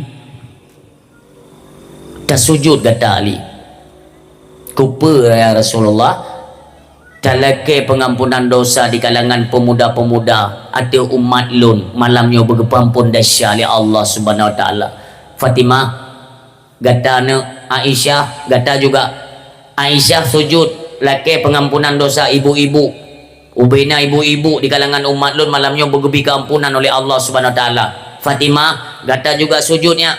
dah sujud kata Ali. Kupa ya Rasulullah talake pengampunan dosa di kalangan pemuda-pemuda ada umat lun malamnya bergepampun dahsyat oleh Allah Subhanahu wa taala. Fatimah gatana Aisyah gata juga Aisyah sujud lake pengampunan dosa ibu-ibu Ubaina ibu-ibu di kalangan umat lun malamnya bergebi keampunan oleh Allah Subhanahu wa taala. Fatimah gata juga sujudnya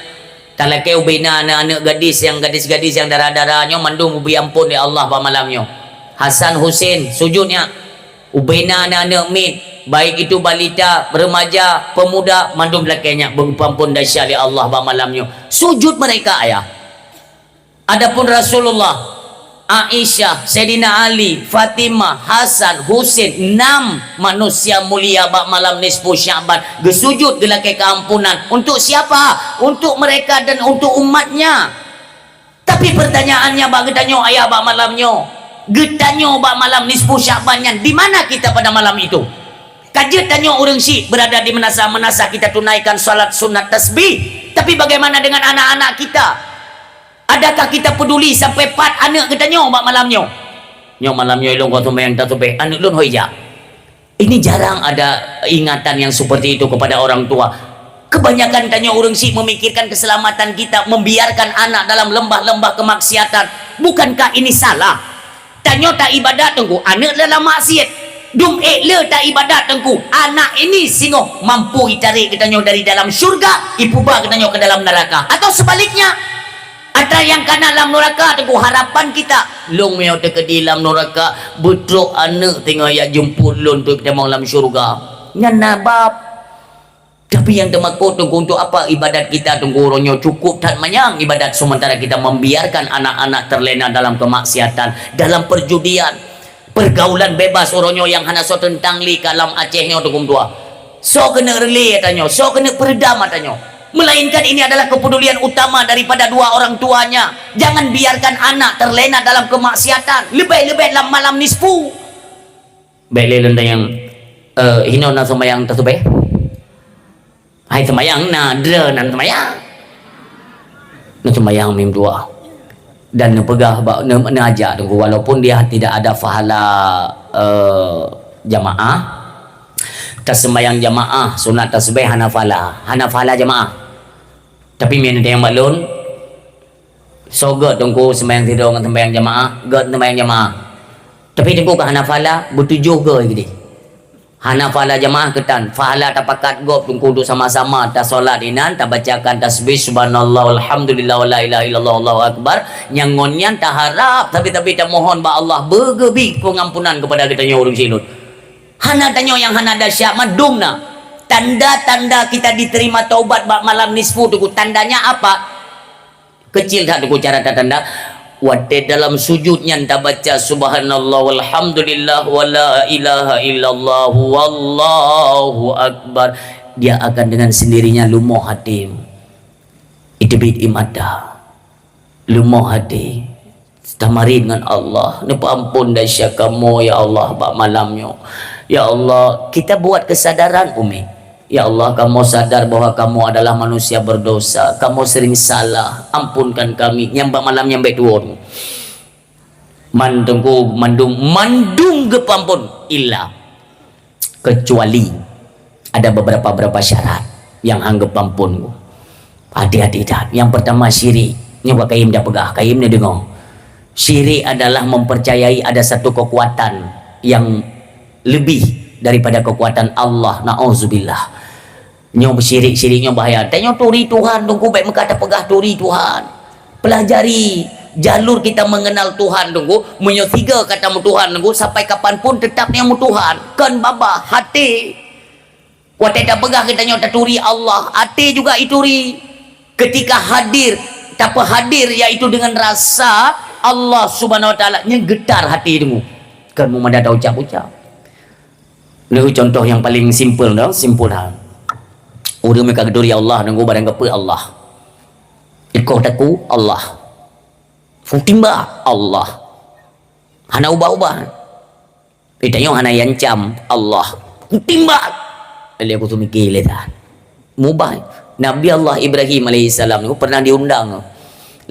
talake Ubaina anak-anak gadis yang darah-darahnya mandung ubi ampun oleh Allah pada malamnya. Hasan Husin sujudnya ubena anak-anak mit, baik itu balita, remaja, pemuda, mandum belakangnya berpampun dahsyat ya Allah ba malamnya. Sujud mereka ayah. Adapun Rasulullah, Aisyah, Sayyidina Ali, Fatimah, Hasan, Husain, 6 manusia mulia bak malam nisfu Syaban gesujud gelake keampunan. Untuk siapa? Untuk mereka dan untuk umatnya. Tapi pertanyaannya bak getanyo ayah bak malamnya, getanyo bak malam nisfu Syabannya, di mana kita pada malam itu? Kaje tanyo orang Syiah berada di menasa-menasa kita tunaikan salat sunat tasbih. Tapi bagaimana dengan anak-anak kita? Adakah kita peduli sampai 4 anak kita nyo bak malamnya? Nyo malamnya ilung kau yang tak tupe anak lun hoija. Ini jarang ada ingatan yang seperti itu kepada orang tua. Kebanyakan tanya orang Syiah memikirkan keselamatan kita, membiarkan anak dalam lembah-lembah kemaksiatan. Bukankah ini salah? Tanya tak ibadat tengku, anak dalam maksiat. Dum le tak ibadat tengku, anak ini singoh mampu ditarik kita nyo dari dalam syurga, ipuba kita nyo ke dalam neraka. Atau sebaliknya, ada yang kena dalam neraka tengku harapan kita long meo te ke dalam neraka betrok anak tengah ya jemput lon tu kita mau dalam syurga nyana bab. Tapi yang temakut tengku untuk apa ibadat kita tengku ronyo cukup tak manyang ibadat sementara kita membiarkan anak-anak terlena dalam kemaksiatan, dalam perjudian, pergaulan bebas oronyo yang hana so tentang li kalam Acehnya tengku tua. So kena rele tanyo, so kena peredam tanyo. Melainkan ini adalah kepedulian utama daripada dua orang tuanya. Jangan biarkan anak terlena dalam kemaksiatan. Lebih-lebih dalam malam nisfu. Baik lelenda yang hino na semayang tersebut. Hai semayang na dre nan semayang. Na semayang mim dua. Dan nepegah ne aja tunggu walaupun dia tidak ada pahala jamaah. Tersemayang jamaah sunat tasbih hanafala jamaah. Tapiមានតែយ៉ាងមកលូន so god tunggu sembahyang tidur dengan sembahyang jamaah, god sembahyang jamaah. Tapi tunggu ke hanafala bertujuh ke gitu. Hanafala jamaah ketan, fahala tapakat god tunggu duduk sama-sama ta solat inan ta bacakan tasbih subhanallah alhamdulillah wala ilaha illallah allahu akbar nyangonyan ta harap tapi ta mohon ba Allah bergebi pengampunan kepada kita orang silut. Hana tanyo yang hana dahsyat madumna. Tanda-tanda kita diterima taubat bak malam nisfu tu tandanya apa? Kecil tak tu cara tanda. Wate dalam sujudnya anda baca subhanallah walhamdulillah wala ilaha illallah wallahu akbar, dia akan dengan sendirinya lumoh hati. Itu bid imada. Lumoh hati. Tamari dengan Allah. Napa ampun dahsyat kamu ya Allah bak malamnya. Ya Allah, kita buat kesadaran Umi. Ya Allah, kamu sadar bahwa kamu adalah manusia berdosa. Kamu sering salah. Ampunkan kami. Nyambak malam nyambak tuan. Mandung gepampun. Illa. Kecuali. Ada beberapa syarat. Yang anggap ampun. Hati-hati dah. Yang pertama syirik. Nyoba kaim dah pegah. Kaim ni dengar. Syirik adalah mempercayai ada satu kekuatan. Yang lebih daripada kekuatan Allah. Na'udzubillah. Nyo syirik-syiriknya bahaya. Tanya turi Tuhan, tunggu baik mereka pegah turi Tuhan. Pelajari jalur kita mengenal Tuhan tunggu. Menyo 3 kata mu Tuhan tunggu sampai kapanpun tetapnya mu Tuhan. Kan baba hati. Watai dah pegah kita nyo turi Allah. Hati juga ituri. Ketika hadir, tak hadir yaitu dengan rasa Allah Subhanahu wa taala nyegetar hati tunggu. Kan mu ada ucap-ucap. Ini contoh yang paling simple dah, simpul dah. Orang mereka geduri Allah nunggu barang kepe Allah. Ikoh taku Allah. Futimba Allah. Hana ubah-ubah. Itanya hana yancam Allah. Futimba. Jadi aku tu mikir dah. Mubah. Nabi Allah Ibrahim alaihissalam ni pernah diundang.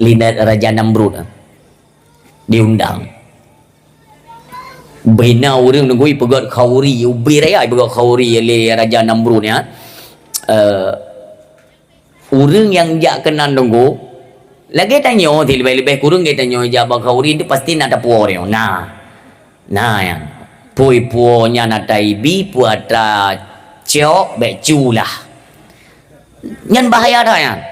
Lihat Raja Namrud. Diundang. Bina orang nunggu pegat khawri. Ubi raya pegat khawri oleh Raja Namrud ya. Orang yang jak kena nunggu lagi tanya lebih-lebih kurang kita tanya jabang kauri itu pasti nak ada puan dia nah yang punya nak ibi puata ciok becu lah nyan bahaya dah yang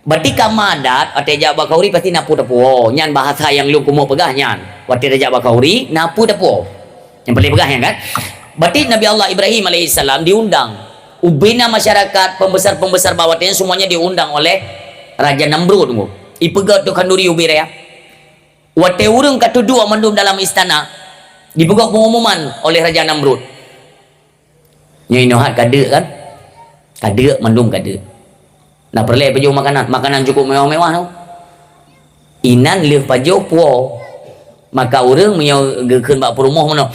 berarti kamadat atau jabang kauri pasti nak puan nyan bahasa yang lu kumu pegah nyan waktu jabang kauri nak puan Yang boleh pegang kan? Berarti Nabi Allah Ibrahim alaihissalam diundang. Ubina masyarakat, pembesar-pembesar bawahnya semuanya diundang oleh Raja Namrud. Ipegat tu kanduri ubira ya. Wate urang katudua mandum dalam istana. Dipegat pengumuman oleh Raja Namrud. Nyai nohat kada kan? Kada mandum kada. Nak perle pajuh makanan cukup mewah-mewah tu. Inan leh pajuh puo. Maka urang menyo gekeun bak perumah mano.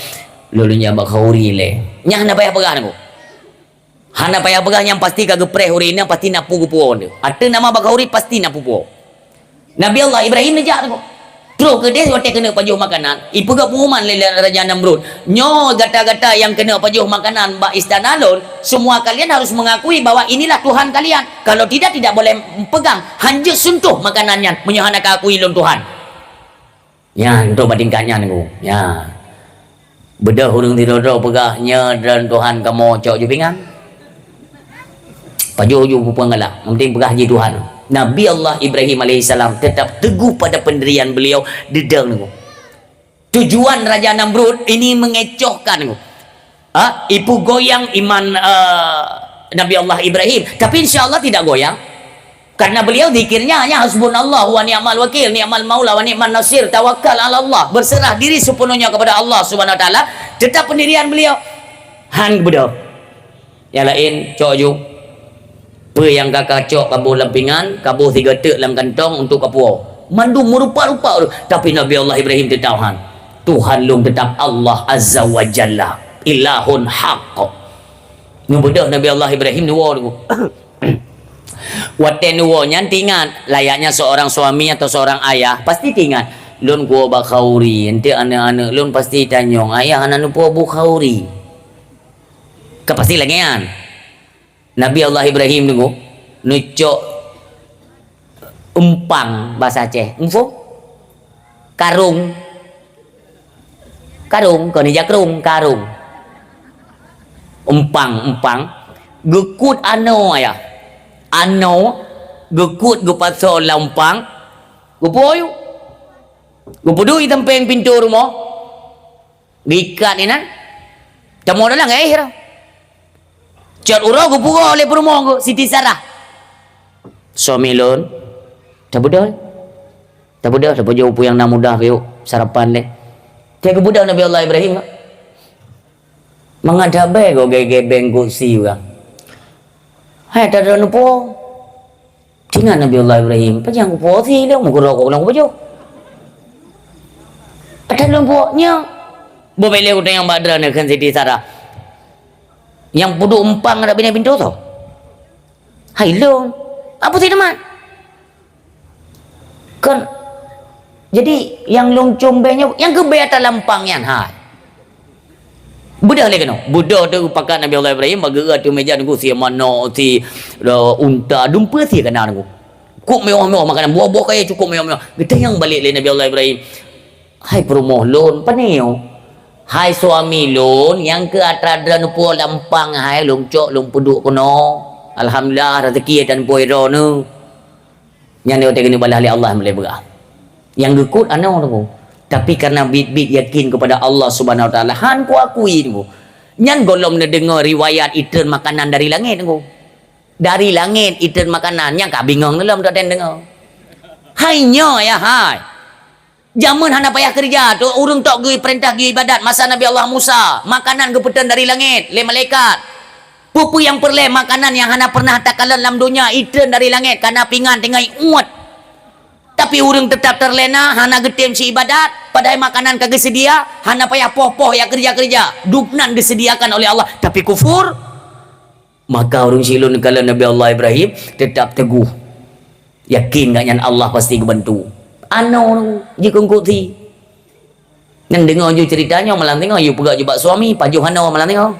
Lulunya bak khauri le. Nya hana payah pegah tu. Hana payah pegah yang pasti kagak preh urina pasti napu puo tu. Ate nama bak khauri pasti napu puo. Nabi Allah Ibrahim nejak tu. Terus ke dia waktu kena pajuh makanan. Ipegak pengumuman le Raja Namrud. Nyo gata-gata yang kena pajuh makanan bak istana lon, semua kalian harus mengakui bahwa inilah Tuhan kalian. Kalau tidak boleh pegang. Hanya sentuh makanannya. Menyahana akui lon Tuhan. Ya, untuk bandingkannya tu. Ya. Bedah hurung tidur pegahnya dan Tuhan kamu cok jupingan. Pajuh ju penggalah. Penting pegah je Tuhan. Nabi Allah Ibrahim alaihissalam tetap teguh pada pendirian beliau dedang tu. Tujuan Raja Namrud ini mengecohkan tu. Ipu goyang iman Nabi Allah Ibrahim, tapi insya Allah tidak goyang karena beliau zikirnya hanya hasbunallah wa ni'mal wakil, ni'mal maula wa ni'man nasir, tawakkal ala Allah, berserah diri sepenuhnya kepada Allah Subhanahu wa taala. Tetap pendirian beliau han bedo. Yang lain cok ju apa yang kakak cok kabuh lampingan, kabuh 3 tek dalam kantong untuk kapuau. Mandu merupa-rupa. Tapi Nabi Allah Ibrahim tetap han. Tuhan long tetap Allah Azza wa Jalla. Ilahun haqq. Nubudah Nabi Allah Ibrahim nuwa tu. Waten nuwa nyan tingat layaknya seorang suami atau seorang ayah pasti tingat. Lun gua bakhauri, ente anak-anak lun pasti tanyong, ayah anak nu po bukhauri. Kapasti langian. Nabi Allah Ibrahim tunggu nucok umpang bahasa Aceh umfo karung kau ni jakrung karung umpang gekut ano ya ano gekut gupatso lampang gupoyo gupudu itampeng pintu rumah diikat ni nan tamo dalang akhir. Cat urang ku pura oleh perumah ku Siti Sarah. Suami lon. Tak budal. Dapat jauh yang nak mudah ke sarapan le. Dia ke budak Nabi Allah Ibrahim. Mangadabai ko gebeng kursi juga. Hai tak ada nupo. Tinggal Nabi Allah Ibrahim. Pajang ku posi le mu rokok lang ku baju. Ada lompoknya. Bobele ku yang badra ne kan Siti Sarah. Yang puduk umpang ada bina pintu tu. Hai long. Apa sih teman? Kan jadi yang long combenya yang kebeata lampangnya hai. Budak lagi no. Budak tu pakai Nabi Allah Ibrahim bagi tu meja tu si mana si unta dumpa si kena tu. Kuk mewah-mewah makanan buah-buah kaya cukup mewah-mewah. Kita yang balik le Nabi Allah Ibrahim. Hai perumoh lon paneo. Hai suami lon yang ke atradra nupo lampang hai long cok long puduk kono. Alhamdulillah rezeki dan poiro nu. Yang dia kena balas oleh Allah boleh berah. Yang gekut ana tu. Tapi karena bit-bit yakin kepada Allah Subhanahu wa taala han ku akui tu. Nyan golom ne dengar riwayat iten makanan dari langit tu. Dari langit iten makanan yang ka bingung dalam tak dengar. Hai nya ya hai. Zaman hana payah kerja tu urang tok gui perintah gui ibadat masa Nabi Allah Musa makanan gepetan dari langit le malaikat pupu yang perle makanan yang hana pernah takalan dalam dunia iten dari langit karena pingan tengai uat tapi urang tetap terlena hana getem si ibadat padahal makanan kagak sedia hana payah poh-poh ya kerja-kerja dupnan disediakan oleh Allah tapi kufur maka urang silun kala Nabi Allah Ibrahim tetap teguh yakin gaknya Allah pasti bantu ano jika engkau ti nang dengar je ceritanya malam tengok you pegak jebak suami pajuh hana malam tengok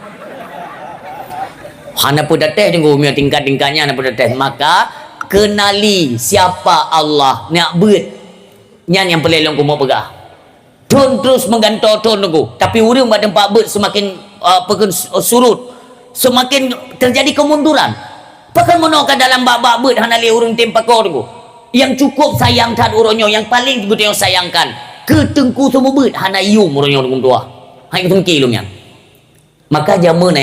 hana pun datang tunggu punya tingkat-tingkatnya hana pun datang maka kenali siapa Allah nak beut nyan yang pelelong ku mau pegah tun terus menggantor tun tunggu tapi urang pada tempat beut semakin surut semakin terjadi kemunduran pakan menokah dalam bab-bab beut hana le urang tempakor tunggu yang cukup sayang tat uronyo yang paling betul sayangkan ketengku semua bet hana ium uronyo dengan tua hai ku tungki lum yang maka jamun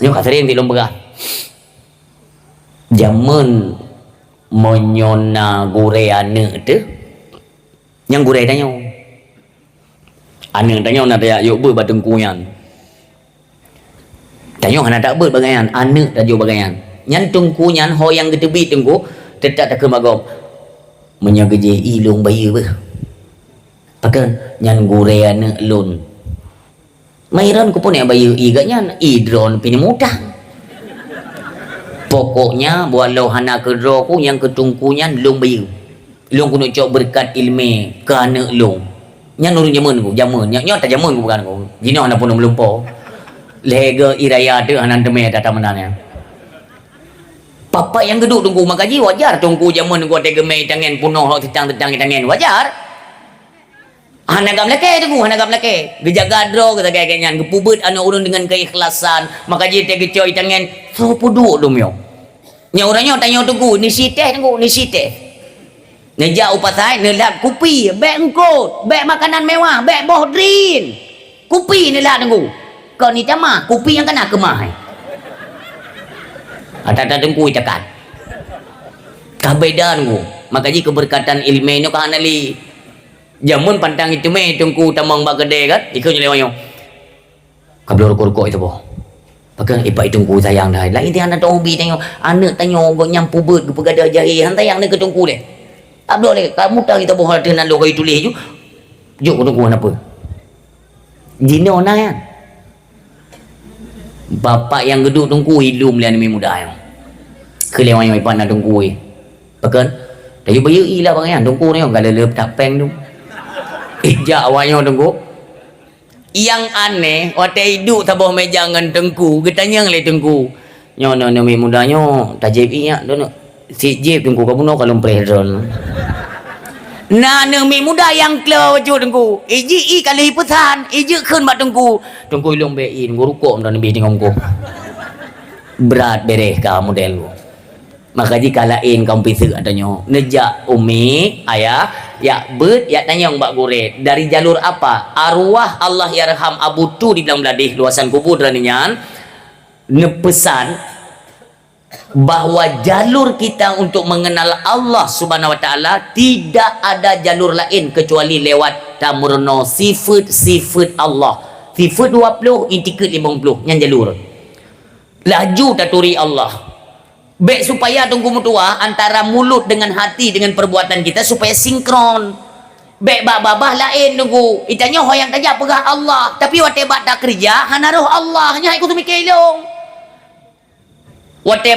nyo ka sering di lum berah jamun monyona gure ane tu yang gure tanya ane tanya nak dia yuk ber bateng kuyan tanya hana tak ber bagaian ane tak jo bagaian nyan tungku nyan ho yang getebi tungku tetap tak kemagom menyaga je ilung bayi ber pakan nyan gure ane lun mairan ku pun yang bayi iganya idron pini mudah pokoknya walau hana kedro ku yang ketungkunya lung bayi lung ku nak cok berkat ilmu kerana lung nya nurun jamun nya tak jamun ku bukan ku jino hana pun melumpo lega iraya tu hanan teme tata menanya papa yang geduk tunggu makaji wajar tunggu jamun ku te gemai tangan punoh tentang tangan wajar hana gam leke tunggu hana gam leke geja gadro kata kayaknya gepubut anu urun dengan keikhlasan makaji te gecoi tangan so pudu dum yo nya orangnya tanya tunggu ni siteh tunggu ni siteh neja upasai nelat kupi bek engkot bek makanan mewah bek bohdrin kupi nelat tunggu kau ni camah kupi yang kena kemah ada tunggu cakap kabedan ku makaji keberkatan ilmu ni kau anali jamun pantang itu me tunggu tamang bak gede kan ikut nyelewayo kablor korko itu boh pakai ipa itu tunggu sayang dah lain dia anak tobi tengok anak tanya kau nyampu bet ke pegada jahe hantar yang ni ke tunggu deh abdo le kamu tak kita boh dengan lo kau tulis ju juk tunggu apa jino na kan bapak yang geduk tunggu ilum lian mi muda yang kelewayo ipa nak tunggu pakai dah bayu ilah bang tunggu ni kalau lep tak peng tu ijak awaknya tunggu yang aneh waktu hidup tabuh meja dengan tengku getanya ngale tengku nyo mi mudanya tajib iya dono si jib tengku kamu no kalau prehron na mi muda yang klo waju tengku iji kali pesan iji keun mak tengku ilung be in guruko dan bi tengku berat bereh ka model ku maka jika lain kaum pisu adanya nejak umi ayah ya bet ya tanya mbak gure dari jalur apa arwah Allah yarham Abu Tu di dalam ladih luasan kubur dan nepesan bahwa jalur kita untuk mengenal Allah Subhanahu wa taala tidak ada jalur lain kecuali lewat tamurno sifat Allah sifat 20 intikat 50 yang jalur laju taturi Allah baik supaya tunggu mutua antara mulut dengan hati dengan perbuatan kita supaya sinkron baik babah lain tunggu itanya yang tajak pegah Allah tapi wate bak tak kerja hanaruh Allah nya ikut mikir long wate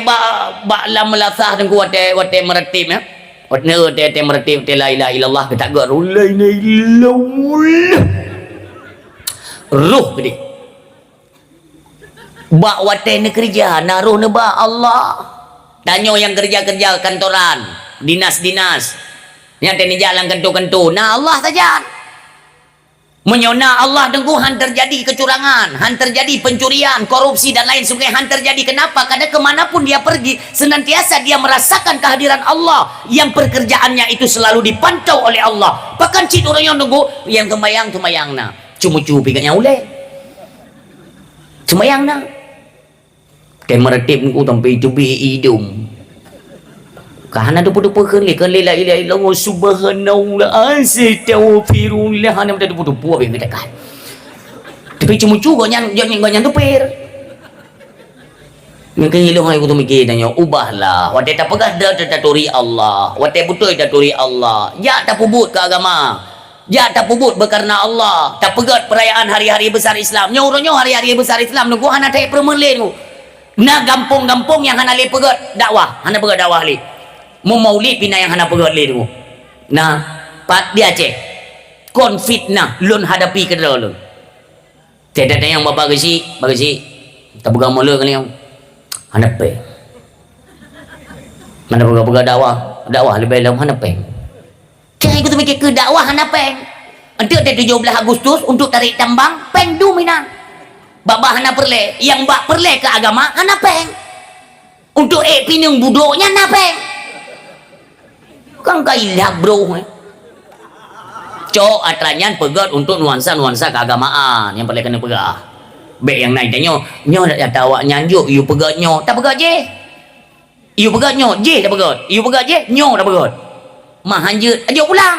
bak lam melasah tunggu wate meretib ya wate meretib la ilaha illallah kita gak la ilaha illallah ruh gede bak wate ne kerja naruh ne ba Allah tanya yang kerja-kerja kantoran dinas-dinas yang tadi jalan kentu-kentu nah Allah saja menyona Allah tengku han terjadi kecurangan han terjadi pencurian korupsi dan lain sebagainya han terjadi kenapa karena kemanapun dia pergi senantiasa dia merasakan kehadiran Allah yang pekerjaannya itu selalu dipantau oleh Allah bahkan cik orang yang tengku yang kemayang nah cuma-cuma pikirnya oleh semayang nah meretip ku sampai itu hidung kahana dupu-dupu kan la ilaha illallah subhanallah astaghfirullah hana dupu-dupu apa yang kita kan tapi cuma jangan tupir mungkin hilang aku tu mikir tanya ubahlah wate tak pegah dah taturi Allah wate betul taturi Allah ya tak pubut ke agama ya tak pubut berkarena Allah tak pegat perayaan hari-hari besar Islam nyoronyo hari-hari besar Islam nunggu hana tak permen nah gampung-gampung yang hana le pegat dakwah hana pegat dakwah le mau maulid pina yang hana pegat le tu nah pat dia cek kon fitnah lun hadapi ke dalam tidak ada yang bagasi tak pegang mula kali yang hana pe mana pegang dakwah lebih dalam hana pe jangan ikut mikir ke dakwah hana pe untuk 17 Agustus untuk tarik tambang peng dominan Babah hana perle, yang bak perle ke agama hana peng. Untuk pinung budoknya hana peng. Kan kailah bro. cok atranyan pegat untuk nuansa-nuansa keagamaan yang perlu kena pegah. Baik yang naik tanya, nyo nak awak nyanjuk, you pegat nyo, tak pegat je. You pegat nyo, je dah pegat. You pegat je, nyo dah pegat. Mah hanjut, ajak pulang.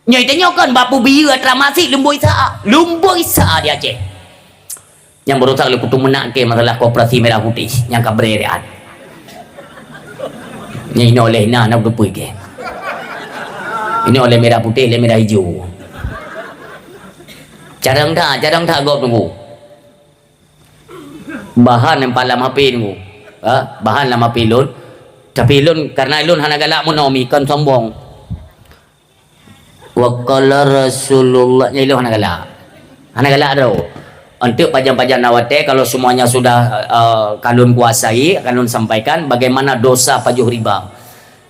Nyo tanya kan bapu biya atramasi lumbui saa dia Aceh. Yang berusaha oleh kutu menak ke masalah koperasi merah putih yang kabrerian. Ini oleh nak berpui ke. Ini oleh merah putih, oleh merah hijau. Jarang tak gop tunggu. Bahan yang palam HP tunggu. Bahan lama pilun. Tapi ilun karena ilun hana galak monomi kan sombong. Wa qala Rasulullah ilun hana galak dah. Untuk pajang-pajang nawate kalau semuanya sudah kalun kuasai, kalun sampaikan bagaimana dosa pajuh riba.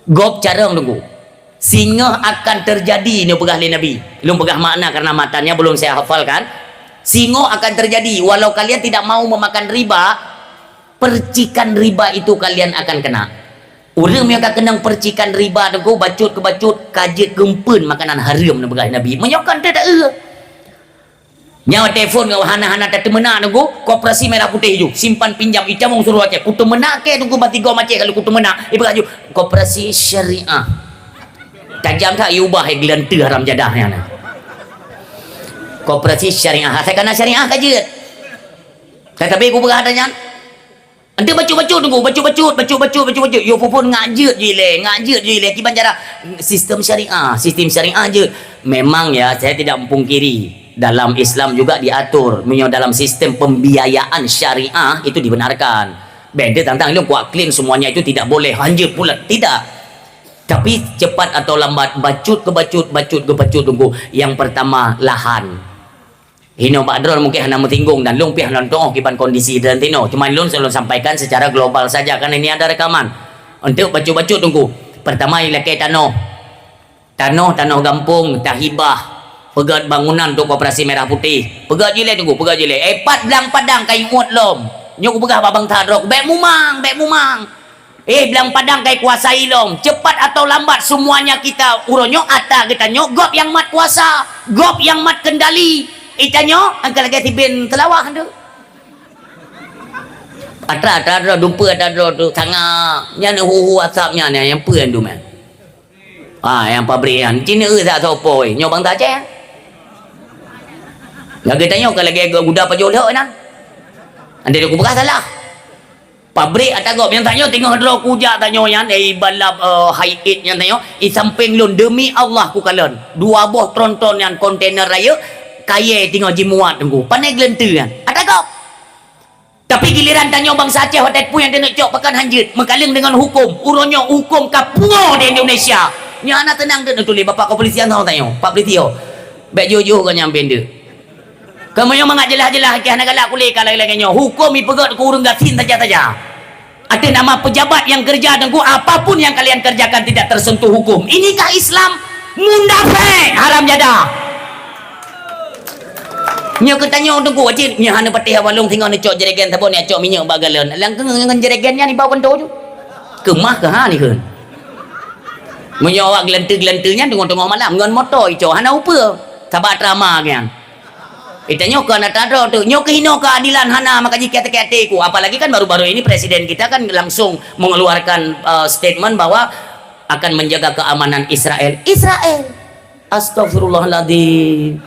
Gop carang tunggu. Sehingga akan terjadi ini pegah oleh Nabi. Belum pegah makna karena matanya belum saya hafalkan. Sehingga akan terjadi walau kalian tidak mau memakan riba, percikan riba itu kalian akan kena. Orang yang akan kenang percikan riba tunggu bacut ke bacut kajet gempun makanan haram ni pegah Nabi. Menyokan tak nyawa telefon kau hana-hana tak temena tunggu koperasi merah putih hijau simpan pinjam icam suruh Aceh kutu menak ke tunggu mati gom Aceh kalau kutu menak ibu kaju koperasi syariah tajam tak iubah gelantu haram jadahnya koperasi syariah saya kena syariah kajet tetapi aku berhadanya anda bacu-bacu tunggu bacu-bacu yo pun ngajut je le kiban cara sistem syariah je memang ya saya tidak mempungkiri dalam Islam juga diatur dalam sistem pembiayaan syariah itu dibenarkan beda tentang lu kuat clean semuanya itu tidak boleh hanya pula tidak tapi cepat atau lambat bacut tunggu yang pertama lahan hino badron mungkin hanya metinggung dan lung pihak nonton kipan kondisi dan tino cuma lung selalu sampaikan secara global saja kan ini ada rekaman untuk bacut tunggu pertama ialah tanah gampung tahibah pegat bangunan untuk koperasi merah putih pegat jile tunggu pat belang padang kai muat lom nyok pegah babang tadrok bek mumang belang padang kai kuasai lom cepat atau lambat semuanya kita uronyo ata kita nyok gop yang mat kuasa gop yang mat kendali itanyo angka lagi tibin telawah tu atra dumpa atra tu sangat nyana hu asapnya ni yang puan tu man yang pabrikan Cina tak sopoi nyok bang tak ceh lagi tanya kalau lagi guda pajolok kan anda dia kubah salah pabrik atau gop yang tanya tengok dro kujak tanya yang balap high eight yang tanya i samping lun demi Allah ku kalian dua buah tronton yang kontainer raya kaya tengok jimuat tunggu pandai gelentu kan ada gop tapi giliran tanya bangsa Aceh hotel pun yang tengok cok pekan hanjit mengkaling dengan hukum uronyo hukum kapungo di Indonesia nya anak tenang tu tulis bapak kepolisian tahu tanya pak polisi baik jujur kan yang benda kamu yang mengat jelas-jelas ke anak galak kulit kalau lagi hukum ipegat ku urung gasin saja ada nama pejabat yang kerja dengan apapun yang kalian kerjakan tidak tersentuh hukum inikah Islam munafik haram jadah nyo ketanya untuk ku wajib nyo hana patih walung tengok ni cok jeregen tabon ni cok minyak bagalan langkeng dengan jeregennya ni bawa kento tu kemah ke ha ni kan menyawak gelentu-gelentunya tengok-tengok malam dengan motor cok hana upa sabar drama kan itanya kan ada tu nyo kehino keadilan hana maka jika kete ku apalagi kan baru-baru ini presiden kita kan langsung mengeluarkan statement bahwa akan menjaga keamanan Israel astagfirullahaladzim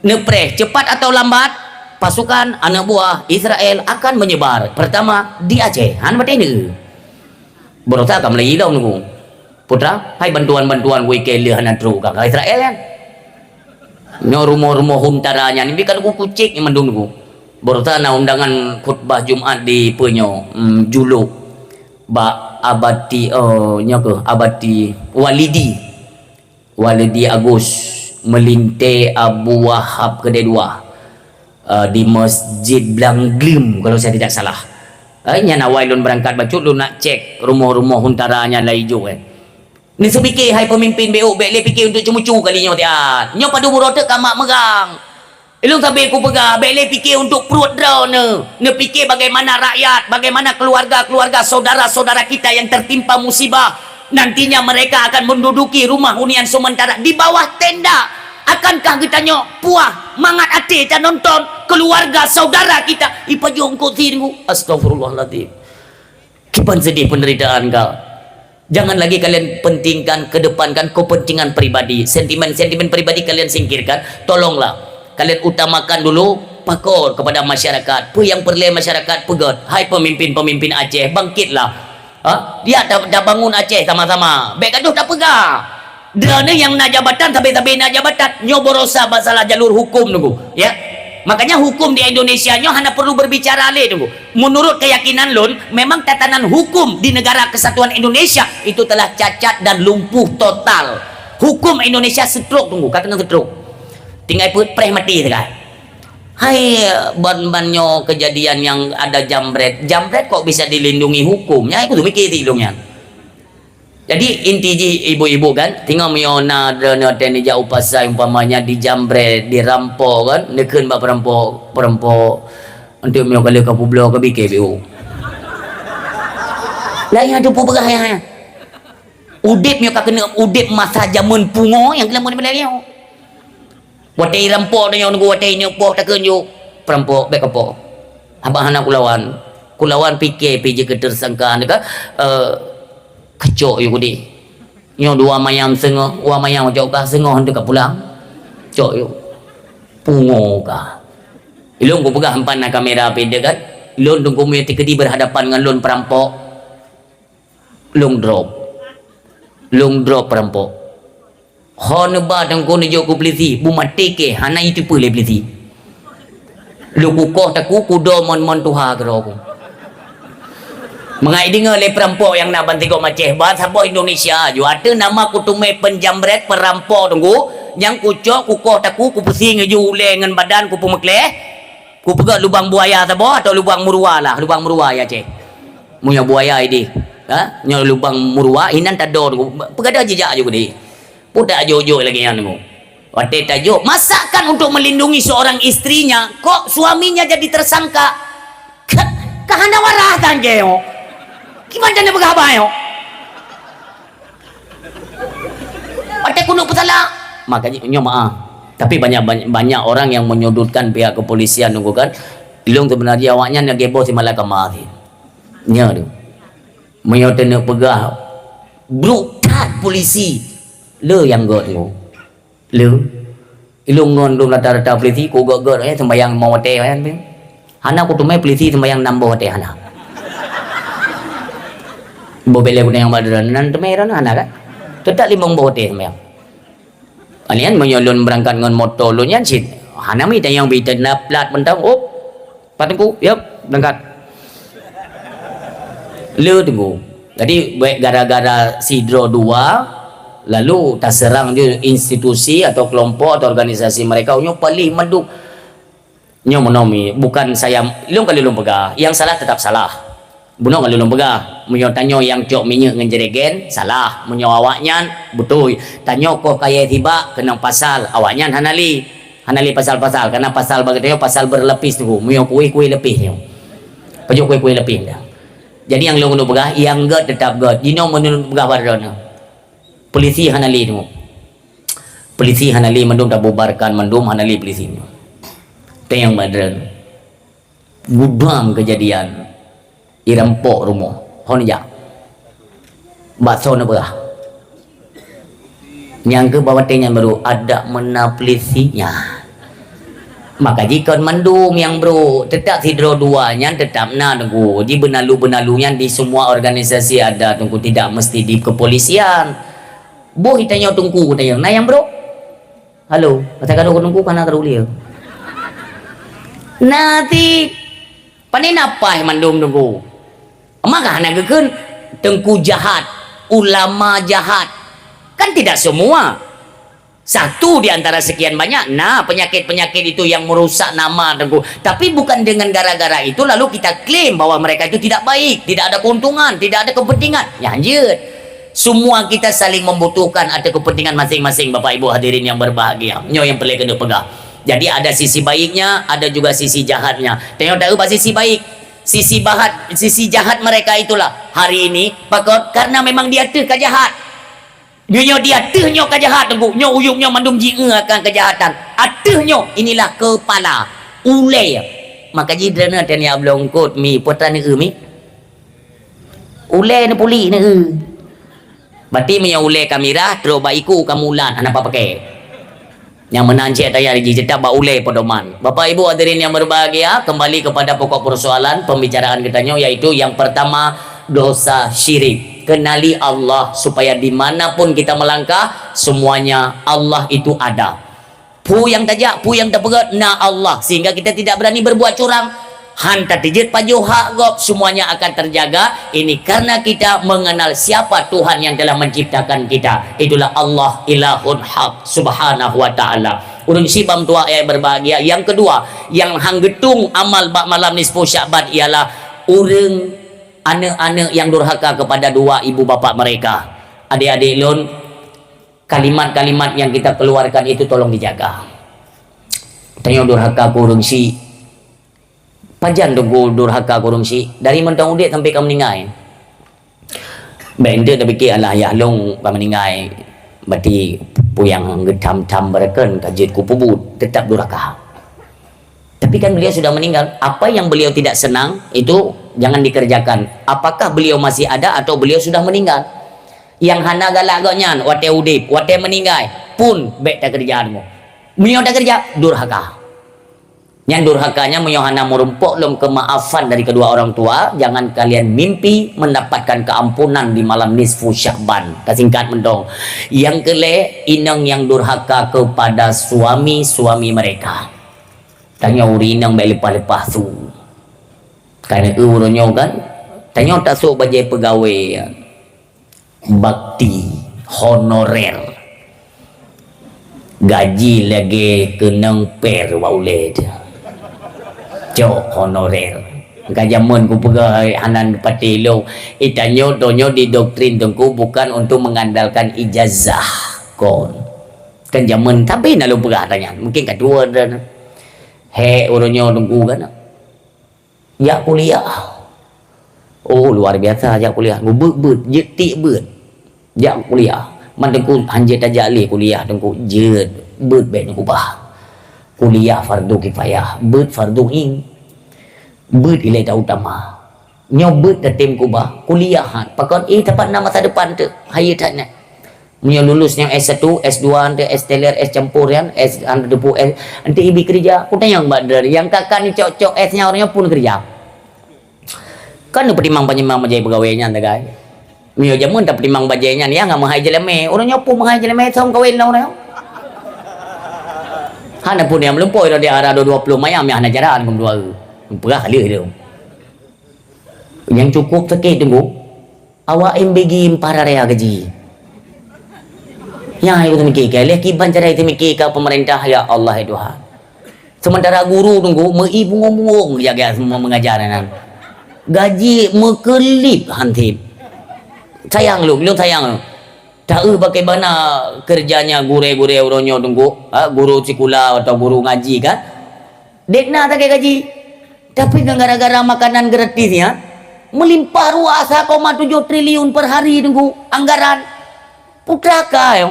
nepreh cepat atau lambat pasukan anak buah Israel akan menyebar pertama di Aceh han berarti ni berusaha kam lagi dong nunggu putra hai bantuan weekend hanan tru ka Israel kan nyo rumah-rumah huntaranya ni kan ku kucing yang mendung ku berusaha na undangan khutbah Jumat di penyo juluk ba abati abati walidi Agus melinte Abu Wahab kedua di Masjid Blangglim kalau saya tidak salah nya nawailun berangkat bacut lu nak cek rumah-rumah huntaranya lai jo ni sepikir hai pemimpin BO bek fikir untuk cemucu kali nyo tiat nyo padu murotek kamak megang ilung sabe ku pegah bek fikir untuk perut draw ne fikir bagaimana rakyat bagaimana keluarga saudara-saudara kita yang tertimpa musibah nantinya mereka akan menduduki rumah hunian sementara di bawah tenda. Akankah kita nyok puah mangat hati kita nonton keluarga saudara kita ipajong kau tinu? Astagfirullahaladzim. Kipan sedih penderitaan kau. Jangan lagi kalian pentingkan, kedepankan kepentingan pribadi, sentimen pribadi kalian singkirkan. Tolonglah kalian utamakan dulu pakor kepada masyarakat. Yang perlu masyarakat pegot. Hai pemimpin Aceh, bangkitlah. Dia dah bangun Aceh sama-sama. Baik aduh tak pegang. Dia ni yang nak jabatan tapi nak jabatan nyo borosa masalah jalur hukum nunggu ya. Makanya hukum di Indonesia nyo hanya perlu berbicara le nunggu. Menurut keyakinan lun, memang tatanan hukum di negara kesatuan Indonesia itu telah cacat dan lumpuh total. Hukum Indonesia stroke tunggu, kata stroke. Tinggal put preh mati sekarang. Hai ban-banyo kejadian yang ada jambret kok bisa dilindungi hukumnya? Aku tuh mikir hidungnya. Jadi inti ibu-ibu kan, tinggal miona dana tenija upasa umpamanya dijambret, dirampok kan, neken bak perampok untuk mio kali ke publik ke BKBU. Lah yang ada pubegah ya. Udip mio kena udip masa zaman pungo yang kelam ni belakang. Watai rampok dan yang nunggu watai ni poh tak kenjuk perampok baik apa. Abang anak kulawan fikir PJ ketersangkaan dekat kecok you kudi nyo dua mayam sengah wa mayam jauh kah sengah hendak pulang cok you pungo kah ilung ku pegang empan kamera pede kan lon tunggu mu kedi berhadapan dengan lon perampok long drop perampok hon ba tangku ni jok ku polisi bu mati ke hana itu pule polisi lu ku koh taku kudo mon tuha kero ku mengai dengar le perampok yang nak banting kok Aceh bahasa apa Indonesia ju ada nama kutume penjambret perampok tunggu yang kucok kukoh taku ku pusing ju ule dengan badan ku pemekleh ku pegat lubang buaya sabo atau lubang murua lah lubang murua ya Aceh munya buaya ini ha nyo lubang murua inan tado pegada jejak ju di pudak jojo lagi yang tunggu wate tajuk masakan untuk melindungi seorang istrinya kok suaminya jadi tersangka kahana warah tanjeo gimana dia berapa yo? Pakai kuno petala. Makanya nyo maaf. Tapi banyak orang yang menyudutkan pihak kepolisian nunggu kan. Ilung sebenarnya awaknya nak gebo si malaka mati. Nya tu. Menyoten nak pegah. Brutal polisi. Le yang god tu. Le. Ilung ngon dum rata-rata polisi ku god sembayang mau hotel kan. Hana ku tumai polisi sembayang nambah hotel hana. Bobele punya yang badan nan temeran anak kan tetap limong bote semang alian menyolon berangkat dengan motor lu nyan sit hana mi yang bitan na plat mentang op patengku yep berangkat lu tunggu jadi gara-gara sidro 2 lalu tak serang dia institusi atau kelompok atau organisasi mereka nyo paling menduk nyo menomi bukan saya lu kali lu pegah yang salah tetap salah bunuh kalau lu pegah munyo tanyo yang cok minyak dengan jeregen salah munyo awaknya betul tanyo kok kaya tiba kena pasal awaknya hanali pasal-pasal karena pasal bagatnya pasal berlepis tu munyo kuih lepis nyo pajok kuih lepis dah jadi yang lu pegah yang god tetap god dino menurut pegah badan polisi hanali tu polisi hanali mendum dah bubarkan mendum hanali polisi nyo yang badan gudang kejadian irampok rumah hon ya bakso na berah yang ke bawah tenya baru ada menaplisinya maka jika mendung yang bro tetap sidro 2 nya tetap na tunggu di benalu-benalunya di semua organisasi ada tunggu tidak mesti di kepolisian boh hitanya tunggu tanya nah yang bro halo kata kado tunggu kana karulia nanti panen apa yang mendung tunggu maka nak gekun tengku jahat ulama jahat kan tidak semua satu di antara sekian banyak nah penyakit-penyakit itu yang merusak nama tengku tapi bukan dengan gara-gara itu lalu kita klaim bahwa mereka itu tidak baik tidak ada keuntungan tidak ada kepentingan ya anjir semua kita saling membutuhkan ada kepentingan masing-masing Bapak Ibu hadirin yang berbahagia nyo yang perlu kena pegang jadi ada sisi baiknya ada juga sisi jahatnya tengok tahu apa sisi baik sisi jahat mereka itulah hari ini pakot karena memang dia tuh kejahat. Nyo dia tuh nyo kejahat tunggu. Nyo uyung nyo mandum jinga akan kejahatan. Atuh nyo inilah kepala ulai. Maka jidrana dan ya belum kot mi putra ni mi. Ulai ni puli ni. Berarti punya ulai kamera terus baiku kamulan anak apa pakai. Yang menancik tayar ji cetak ba ulai pedoman. Bapak Ibu hadirin yang berbahagia, kembali kepada pokok persoalan pembicaraan kita yaitu yang pertama dosa syirik. Kenali Allah supaya dimanapun kita melangkah semuanya Allah itu ada. Pu yang tajak, pu yang terpegat na Allah sehingga kita tidak berani berbuat curang. Hantar tijit pajuh hak gop semuanya akan terjaga. Ini karena kita mengenal siapa Tuhan yang telah menciptakan kita. Itulah Allah ilahun haq subhanahu wa ta'ala. Urun sibam tua yang berbahagia. Yang kedua yang hanggetung amal bak malam nisfu Sya'ban ialah urang anak-anak yang durhaka kepada dua ibu bapa mereka. Adik-adik lun, kalimat-kalimat yang kita keluarkan itu tolong dijaga. Tanya durhaka kurung si pajan tunggu durhaka kurung si dari mentang udik sampai kamu meninggal. Benda dah fikir alah ya long kamu meninggal. Berarti puyang getam-tam berakan kajit ku pubut tetap durhaka. Tapi kan beliau sudah meninggal. Apa yang beliau tidak senang itu jangan dikerjakan. Apakah beliau masih ada atau beliau sudah meninggal? Yang hana galak agaknya wate udip, wate meninggal pun baik tak kerjaanmu. Beliau tak kerja durhaka. Yang durhakanya menyohana merumpuk lum kemaafan dari kedua orang tua. Jangan kalian mimpi mendapatkan keampunan di malam nisfu Sya'ban. Kasingkat mendong. Yang kele inang yang durhaka kepada suami-suami mereka. Tanya urinang baik lepas-lepas tu. Karena urunnya kan. Tanya tak sok bajai pegawai bakti honorer. Gaji lagi kenang per wauled. Cok honorer. Kajamun ku pegawai hanan patilo. Itanyo tonyo di doktrin tengku bukan untuk mengandalkan ijazah kon. Kan zaman tapi nak lupa tanya. Mungkin kedua dan urunyo tengku kan. Ya kuliah. Oh luar biasa ya kuliah. Ber jetik ber. Ya kuliah. Man tengku hanjat aja ali kuliah tengku jet ber baik tengku bah. Kuliah fardu kifayah, ber fardu in. Ber ilai dah utama. Nyobet dah tim kubah, kuliah pakon tempat nama masa depan tu. Hayat tak nak. Punya lulusnya S1, S2, nanti S teler, S campur kan, S debu S. Nanti ibi kerja. Aku tanya yang badar, yang kakak ni cok-cok S-nya orangnya pun kerja. Kan tu pertimang penyimang bajai pegawainya anda guys. Mio jamun tak pertimang bajainya ni enggak mahai jeleme. Orangnya pun mahai jeleme sama kawin lah orang. Hana pun yang melumpur dia arah 20 mayam yang hana jaran kum dua. Perah kali dia. Yang cukup sakit tunggu. Awak bagi para raya gaji. Yang itu mikir ke kiban cara itu mikir ke pemerintah ya Allah ya Tuhan. Sementara guru tunggu meibung-bung jaga semua mengajaran. Gaji mekelip hantip. Sayang lu sayang. Tahu bagaimana kerjanya gure-gure orangnya tunggu, guru cikula atau guru ngaji kan? Dekna tak gaji. Tapi gara-gara makanan gratisnya melimpah ruah 1,7 triliun per hari tunggu anggaran. Putraka yo.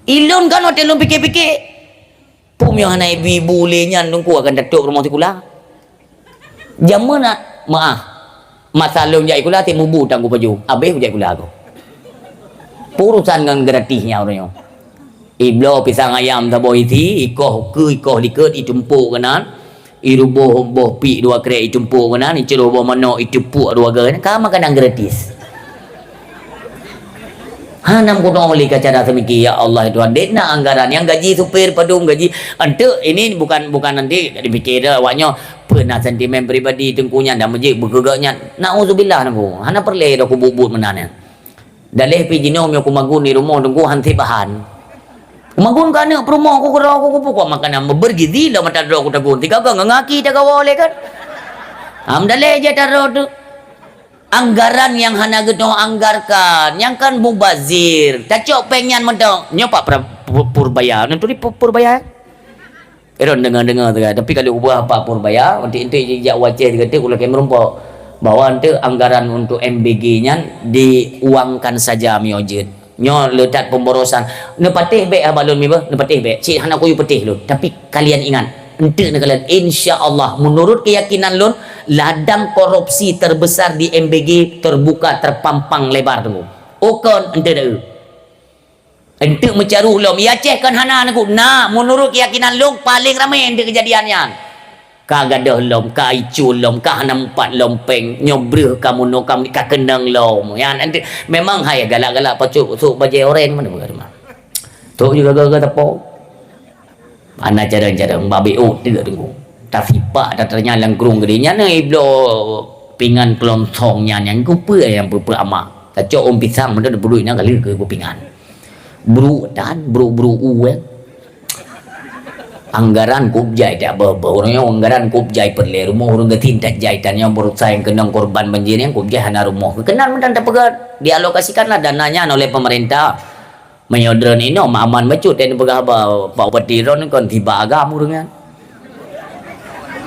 Ilun kan hotel lu pikir-pikir. Pum yang anak ibu lenya tunggu akan datuk rumah cikula. Jaman maah. Masalah jai kula timu bu tanggu baju. Habis jai kula aku. Urusan dengan gratisnya orangnya. Iblo pisang ayam tabo iti, ikoh liket itumpuk kanan. Iruboh boh pi dua krek itumpuk kanan, icelo boh mano itupuk dua kanan. Ka makanan gratis. Hanam kuno oli kacara semiki ya Allah itu adena anggaran yang gaji supir padung gaji. Ante ini bukan nanti dipikir awaknya pernah sentimen pribadi tengkunya dan majik bergegaknya. Nauzubillah nangku. Hana perle aku bubut menanya. Dalih pi jinom yang kumagun di rumah tunggu hanti bahan. Kumagun kan nak rumah aku kerja aku pokok makanan bergizi lah mata aku tagun. Tiga gang ngaki tak boleh kan. Dalih je taruh tu. Anggaran yang hana gedong anggarkan, yang kan mubazir. Tak cok pengen mendong. Nyopak purbaya. Nanti purbaya. Eron dengar-dengar tu kan. Tapi kalau ubah apa pun bayar, nanti jejak wajah dia kata ulah kamera rompak. Bahawa nanti anggaran untuk MBG-nya diuangkan saja miojit. Nyo letak pemborosan. Ne patih baik balon mi bah, ne patih baik. Cik hana koyu patih lu. Tapi kalian ingat, ente ne kalian insya-Allah menurut keyakinan lun ladang korupsi terbesar di MBG terbuka terpampang lebar tu. Okon ente dah. Ente mencaru lom ya ceh kan hana aku. Nah, menurut keyakinan lum paling ramai ente kejadiannya. Ka gadah lom, ka icu lom, ka nampak lompeng, nyobreh kamu no kamu ka kenang lom. Ya nanti memang hai galak-galak pacuk sok bajai orang mana bukan mah. Tu juga gagal tapo. Ana jarang-jarang babi juga tunggu. Tapi pak datanya langgrung gedenya ni iblo pingan pelontongnya yang kupa yang pupa amak. Kacau om pisang mana ada bulu ina kali ke kupingan. Buru dan buru anggaran kubjai tak apa orangnya anggaran kubjai perle rumah orang getin tak jai dan yang berut sayang kenang korban banjir yang kubjai hana rumah kenal mendan tak pegat dialokasikanlah dananya oleh pemerintah menyodron ini aman macut dan pegah apa pak petiron kon tiba agam orangnya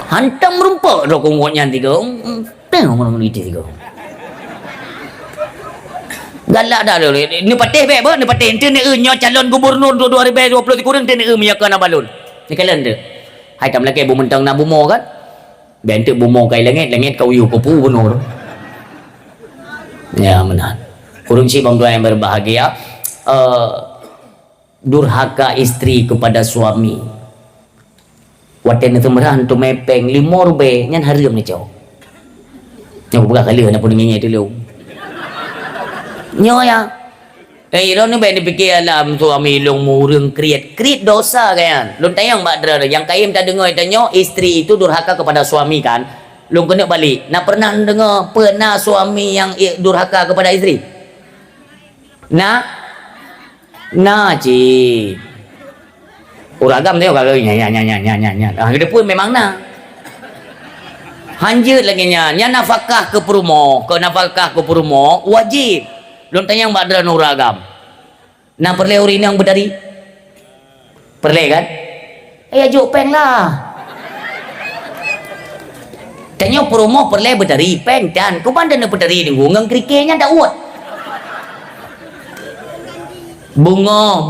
hantam rumput rokongnya tiga tengok orang itu tiga galak dah dulu ni patih baik apa ni patih ente ni nyo calon gubernur 2020 kurang ente ni miyakan balun ni kalian tu hai tam lagi bu mentang nak bumo kan ben tu bumo kai langit kau yu kopu benar ya menan kurang si bang yang berbahagia durhaka istri kepada suami waten itu merahan tu mepeng 5 rupiah nyan harga ni cau nyo buka kali nak pun ngingai dulu nyo ya ron ni baik dipikir alam suami long murung kriat dosa kan long tayang mbak dra yang kaim tak dengar tanya isteri itu durhaka kepada suami kan long kena balik nak pernah dengar pernah suami yang durhaka kepada isteri nah cik uragam tengok kagak nya dia pun memang nah hanjut lagi nya nafkah ke nafkah ke perumo wajib long tanya mbak dra uragam nah perle urin yang berdari perle kan ajuk peng lah tanya perumo perle berdari peng dan kau pandai nak berdari ni ngang krikenya tak uat bunga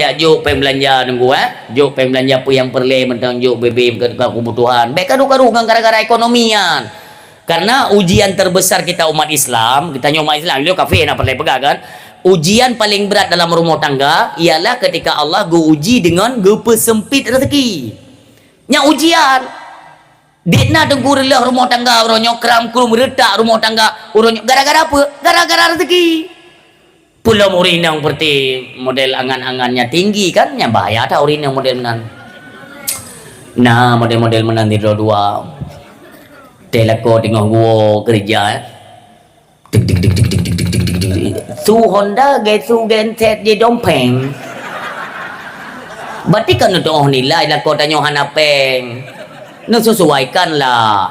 ya juk peng belanja nunggu juk peng belanja apa yang perle mentang juk BBM kebutuhan baik kadu-kadu gara-gara ekonomian karena ujian terbesar kita umat Islam kita umat Islam dia kafe nak perle pegang kan ujian paling berat dalam rumah tangga ialah ketika Allah uji dengan persempit rezeki nya ujian Dikna tengku relah rumah tangga orangnya keram kulum retak rumah tangga orangnya gara-gara apa? Gara-gara rezeki. Pulau urinang seperti model angan-angannya tinggi kan, yang bahaya tak urinang model menan. Nah model-model menan di dua telako tengah gua kerja tik tik tik tik tik tik tik tik tik su Honda gesu genset di dompeng. Berarti kan untuk nilai lah kau tanya hanapeng. Nak sesuaikan lah.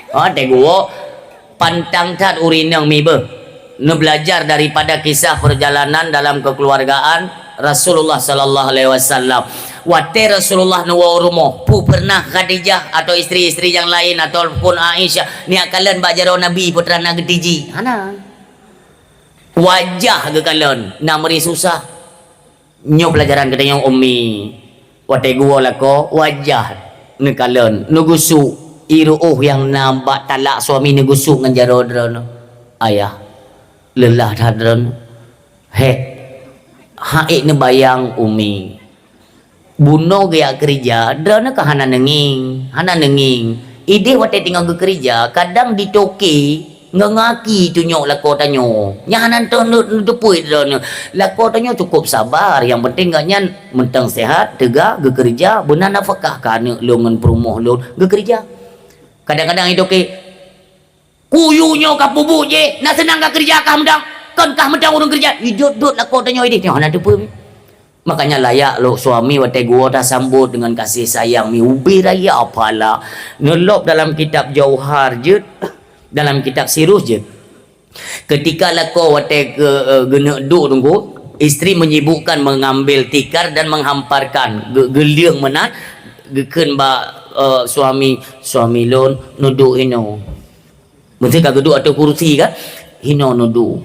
Tengok pantang tat urinang mi be. Nak belajar daripada kisah perjalanan dalam kekeluargaan Rasulullah sallallahu alaihi wasallam. Wate Rasulullah nawa rumah pu pernah Khadijah atau istri-istri yang lain ataupun Aisyah ni kalian bajaro Nabi putra nak getiji. Hana. Wajah ke kalian nak meri susah. Nyo pelajaran katanya ummi. Wate gua lako wajah ni kalian nugusu iruh yang nampak talak suami nugusu ngan jaro drone. Ayah lelah hadron haik ne bayang umi buno gaya kerja drone ke hana nenging ide wate tinggal ke kerja kadang ditoki ngangaki tunyok lako tanyo nyahanan tu nutupui drone lako tanyo cukup sabar yang penting ganyan mentang sehat tegak ke kerja benar nafkah kana longan perumoh lo ke kerja kadang-kadang itoki kuyunya kapubu je nak senang kah kerja kah mendang kan kah mendang orang kerja hidup lah kau tanya ini tengok ada apa makanya layak lo suami wate gua dah sambut dengan kasih sayang mi ubi raya apalah ngelop dalam kitab Jauhar je dalam kitab Sirus je ketika lah kau wate genek duk tunggu isteri menyibukkan mengambil tikar dan menghamparkan geliang menat geken ba suami lon nuduk hino. Mesti ka geduk atau kursi kan? Hino nuduk.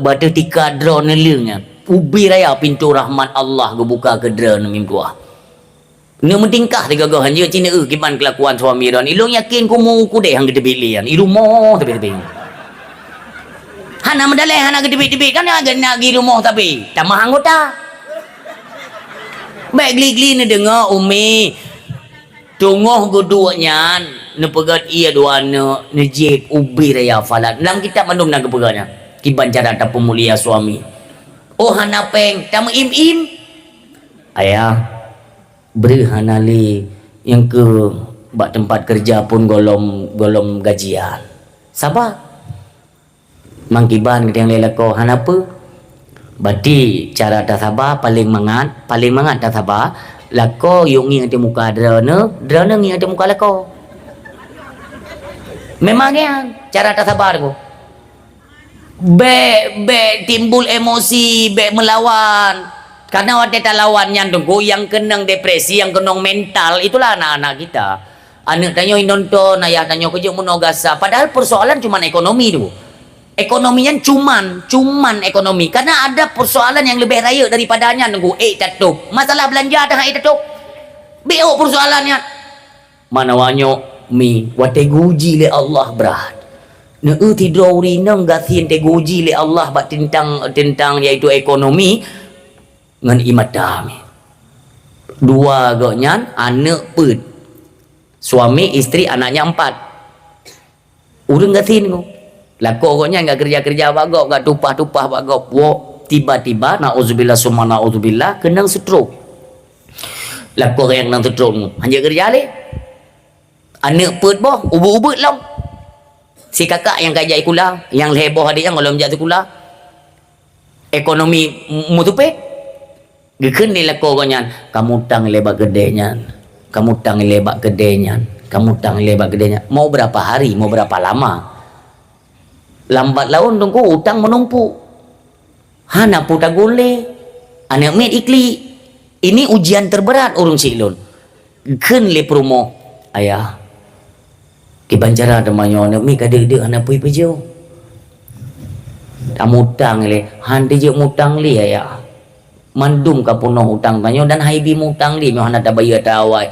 Bada tika dra nelingnya. Ubi raya pintu rahmat Allah gebuka ke dra nemim kuah. Ni mentingkah tiga gah hanya cina kiman kelakuan suami dan ilung yakin ku mu ku deh hang gede bilian. Ilu mo tapi. Hana medalai hana gede-gede kan agak nak gi rumah tapi tamah anggota. Baik gli-gli ni dengar umi. Tunggu keduanya nepegat ia dua nejek ubi raya falat. Dalam kitab mandum nak kepegatnya. Kiban cara tak pemulia suami. Oh hana peng tamu im-im. Ayah beri hanali yang ke bak tempat kerja pun golom gajian. Sabar. Mangkiban kita yang lelako hanapa? Berarti cara dah sabar paling mangat dah sabar. Lako yung ngi ada muka drana ngi ada muka lako. Memangnya cara dah sabar ko. Be timbul emosi, be melawan. Karena ada lawan yang tunggu, yang kenang depresi, yang kenang mental, itulah anak-anak kita. Anak tanya nonton, ayah tanya kerja monogasa. Padahal persoalan cuma ekonomi tu. Ekonominya cuman ekonomi. Karena ada persoalan yang lebih raya daripadanya tunggu. Tatuk. Masalah belanja dah tatuk. Beo persoalannya. Mana wanyo mi wate guji le Allah berat. Ne tidur urinang gasin te guji le Allah bak tentang yaitu ekonomi. Ngan imat dami. Dua goknya anak put. Suami, istri, anaknya 4. Urang gatin ko. Lako goknya enggak kerja-kerja bagok, enggak tupah-tupah bagok. Wo tiba-tiba nauzubillah summa nauzubillah kenang stroke. Lako yang nang stroke. Hanya kerja le. Anak put boh, ubut-ubut long. Si kakak yang kajai kula, yang heboh adik yang kalau menjadi kula. Ekonomi mutupe. Geken ni lako konyan, kamu tang lebak gedenya, kamu tang lebak gedenya, kamu tang lebak gedenya. Mau berapa hari, mau berapa lama? Lambat laun tunggu utang menumpuk. Hana puta gule, anak met ikli. Ini ujian terberat urung silun. Geken le promo, ayah. Kibancara temanyo anak mi kadek-dek anak pui pejo. Kamu tang le, hande je mutang le ayah. Mandum ka puno hutang kanyo dan haibi mutang li mo hanada bayar tawai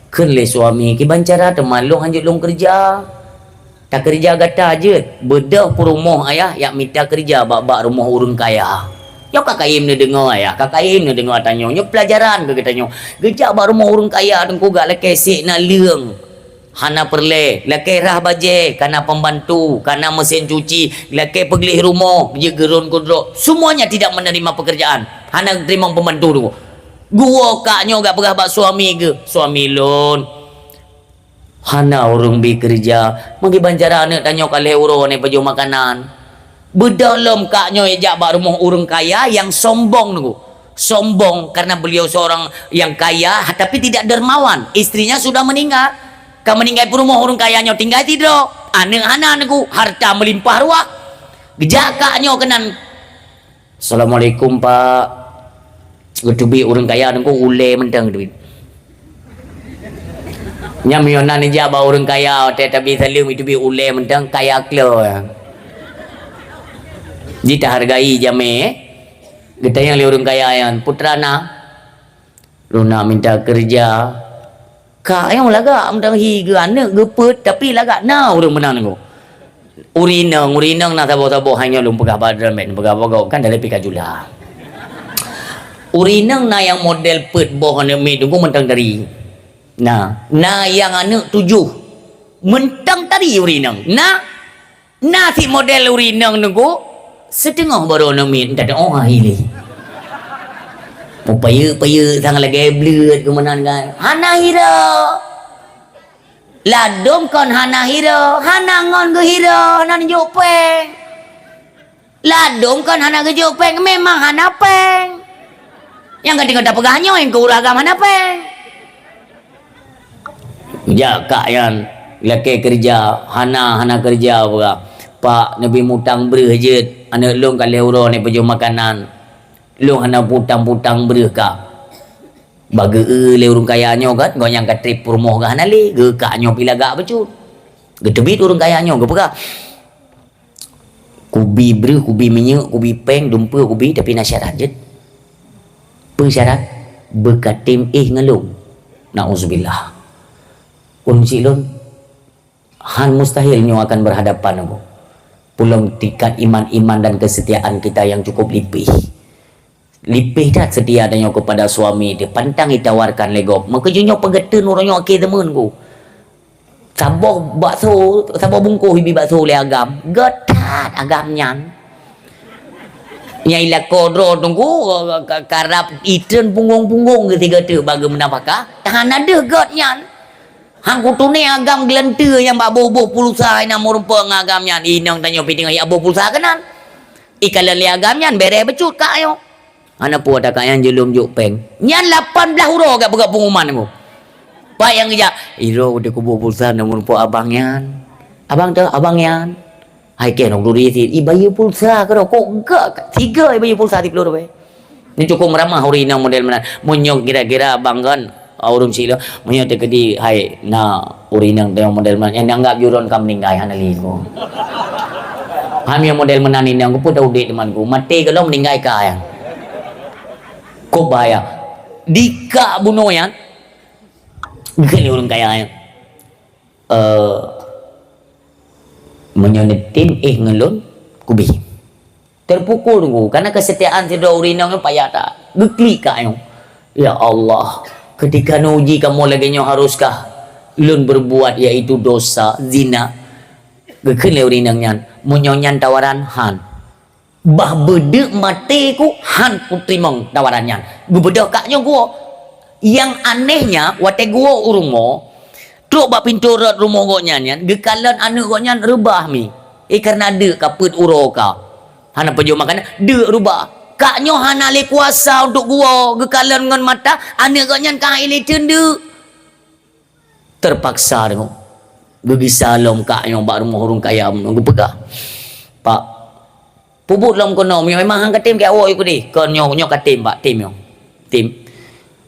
ken le suami ki bancara teman lu hanjut long kerja tak kerja gata je bedah perumoh ayah yak minta kerja bak rumah urang kaya yo kakaim ne dengar ayah kakaim ne dengar tanyo nyo pelajaran ke tanyo gejak bak rumah urang kaya dengku gak leke sik na leung hana perle leke rah baje kana pembantu kana mesin cuci leke peglih rumah je gerun kudro semuanya tidak menerima pekerjaan hana terima pembantu tu gua kaknya gak pernah bak suami ke suami lon hana urung bi kerja magi banjara anak tanya kali uro ni baju makanan bedalam kaknya ejak bak rumah urang kaya yang sombong tu sombong karena beliau seorang yang kaya tapi tidak dermawan istrinya sudah meninggal kamu meninggal rumah urang kayanya tinggal tidur anak-anak ku harta melimpah ruah gejak kaknya kenan Assalamualaikum Pak. Duit orang kaya nengko ule mentang duit. Nya miona ni jaba orang kaya tapi salim itu bi ule mentang kaya klo. Jita hargai jame. Kita yang orang kaya yang putrana. Luna minta kerja. Kak yang laga mentang higa anak gepet tapi laga na orang menang nengko. Urinang na tabo-tabo hanya lum pegah badran men pegah bagau kan dari pikajula. Urinang na yang model pet boh ane mi tunggu mentang dari. Na yang anak 7 mentang tadi urinang. Na si model urinang nunggu setengah baru ane mi tak ada orang hili. Paya sang lagi blur ke mana kan. Hana hira. Ladom kon hana hiro, hana ngon ke hiro, hana jopeng. Ladom kon hana ke jopeng, memang hana peng. Yang kadang-kadang pegahnya yang ke uragam hana peng. Ya kak yang laki kerja, hana kerja pula. Pak Nabi mutang berjet, anak long kali uro ni pejuh makanan. Long hana putang berkah. Bagi le urang kayanya kan goyang ka trip rumah gah nali ge kaknya pila gak becut. Ge tebit urang kayanya ge pegah. Kubi bre, kubi minyak, kubi peng, dumpa, kubi tapi nasyarat je. Persyarat berkatim ngelung. Nauzubillah. Silon han mustahil nyo akan berhadapan aku. Pulang tingkat iman-iman dan kesetiaan kita yang cukup lipih. Lipih dah setia danyo kepada suami dia pantang ditawarkan legop. Maka junyo pegeten orangnya akil temen ku. Sabah bakso, sabah bungkuh hibi bakso le agam. Getat agam nyan. Nyai la kodro tunggu karap iten punggung-punggung ketiga tu bagi menapakah. Tahan ada got nyan. Hang kutune agam gelente yang bak boboh pulsa ina murpa ngagamnya. Inang tanyo piting ya boh pulsa kenan. Ikalan li agamnya bere becut kak yo. Ana pu ada kak yang jelum juk peng. Nyan 18 huruf gak buka pengumuman aku. Pak yang kerja, iro udah kubu pulsa na murpa abang yan. Abang tu abang yan. Hai ke nok duri ti ibayu pulsa karo kok enggak 3 ibayu pulsa di peluru be. Ni cukup meramah hari nang model mana. Munyok kira-kira abang kan aurum sila munyo te kedi hai na urinang tayong model man yang anggap juron kam ninggai hanali ko kami yang model menani nang ko puta udik teman ko mati kalau meninggai ka yang ko baya dika buno yan gele urang kaya yang menyonetin ngelon kubi terpukul ko karena kesetiaan si urinang payata gekli ka yang ya Allah. Ketika nuji kamu lagi nyo haruskah lun berbuat yaitu dosa zina gekeun le urinang nyan munyonyan tawaran han bah bedek mate ku han putri mong tawaran nyan gubedeh kaknya gua yang anehnya wate gua urumo truk bak pintu rot rumah gua nyan gekalan anu gua nyan rebah mi karena de kaput uro ka hana pejo makan de rubah kaknya hana le kuasa untuk gua gekalan ngan mata ane ganyan ka ile tendu terpaksa dengo bagi salam kaknya bak rumah urang kaya menunggu pegah pak puput lam kono memang hang katim ke awak iku di konyo nyo katim pak tim yo tim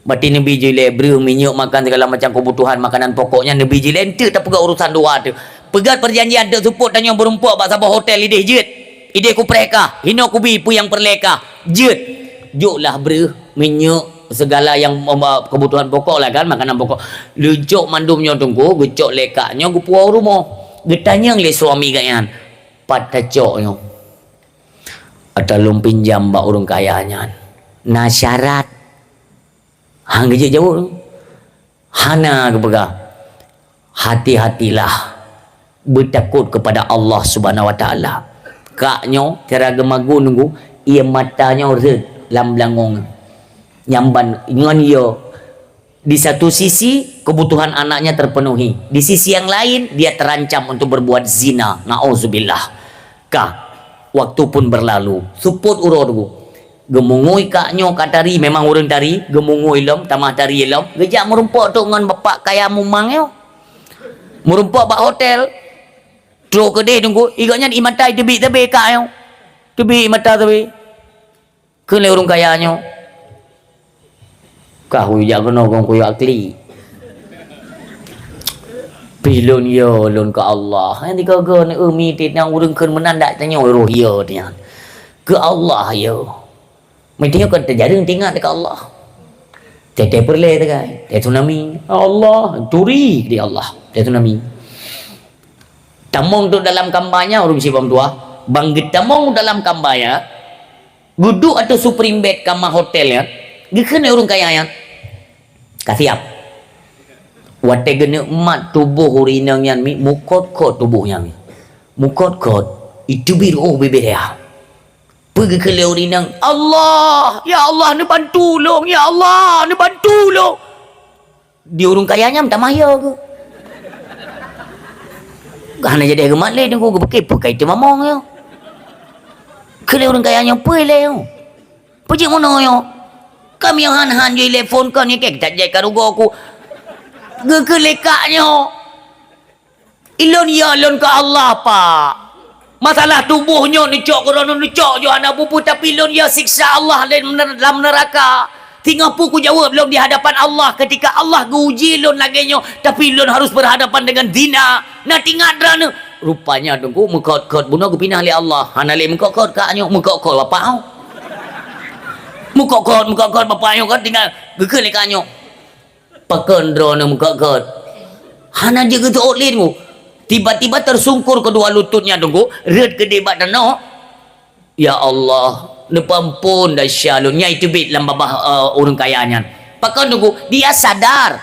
mati nabi jile bru minyak makan segala macam kebutuhan makanan pokoknya nabi jile ente tak pegah urusan dua tu pegat perjanjian tu support dan yang berempuk bak sabah hotel ide jet ide ku preka hino kubi pu yang perleka jet juklah bre minyak segala yang kebutuhan pokok lah kan makanan pokok lecok mandumnya tunggu gecok lekaknya gu puau rumah getanya le suami kayan patacoknya ada lum pinjam bak urang kayanya na syarat hang gejek jauh hana kepegah hati-hatilah bertakut kepada Allah Subhanahu wa taala kaknya cara gemagu nunggu ia matanya red lam langong nyamban ngan yo di satu sisi kebutuhan anaknya terpenuhi di sisi yang lain dia terancam untuk berbuat zina nauzubillah ka waktu pun berlalu support urorgu gemungui kaknya katari memang urang tari gemungui lom tamah tari lom gejak merumpok tu ngan bapak kaya mumang yo merumpok bak hotel tro kedeh tunggu igaknya di matai tebi tebe kak yo tebi mata tebi ke le urang kayanya kah huya kena kong kuya akli pilon yo lon ke Allah nanti kau ni umi nang urang keun menan dak tanya roh yo dia ke Allah yo mestinya kan terjadi tinggal dekat Allah tete perle dekat tsunami Allah turi di Allah tsunami tamong tu dalam kampanye urung si bam tua bang tamong dalam kampanye guduk atau supreme bed kamar hotel ya gikeun urang kaya ya kasiap wate gene emat tubuh urinang yan mi mukot-kot tubuhnya mi mukot-kot itu biru bebe ya pergi ke urinang Allah ya Allah ni bantu long ya Allah ni bantu long di urang kayanya minta maya ke hana jadi gemat le tunggu ke pakai tu mamong yo ke urang kayanya pele yo pergi mana yo kami yang han-han je telefon kan ni kek tak jai karugo aku ke lekaknya ilon ya ilon ke Allah pak masalah tubuhnya necok korona necok jo anak bubu tapi ilon ya siksa Allah dalam neraka Tinggal ku jawab belum di hadapan Allah ketika Allah uji lon lagi nyo, tapi lon harus berhadapan dengan zina. Nah tinggal drana. Rupanya tunggu mekot-kot bunuh ku pinah li Allah. Hanale mekot-kot ka nyo, mekot-kot bapak au. Mekot-kot bapak nyo kan tinggal gekel li ka nyo. Pakon drone mekot-kot. Hana je gitu olin ku. Tiba-tiba tersungkur kedua lututnya tunggu, red gede bak dano. Ya Allah, nepampun dah syalunnya itu bit dalam babah orang kayanya. Pakon tunggu, dia sadar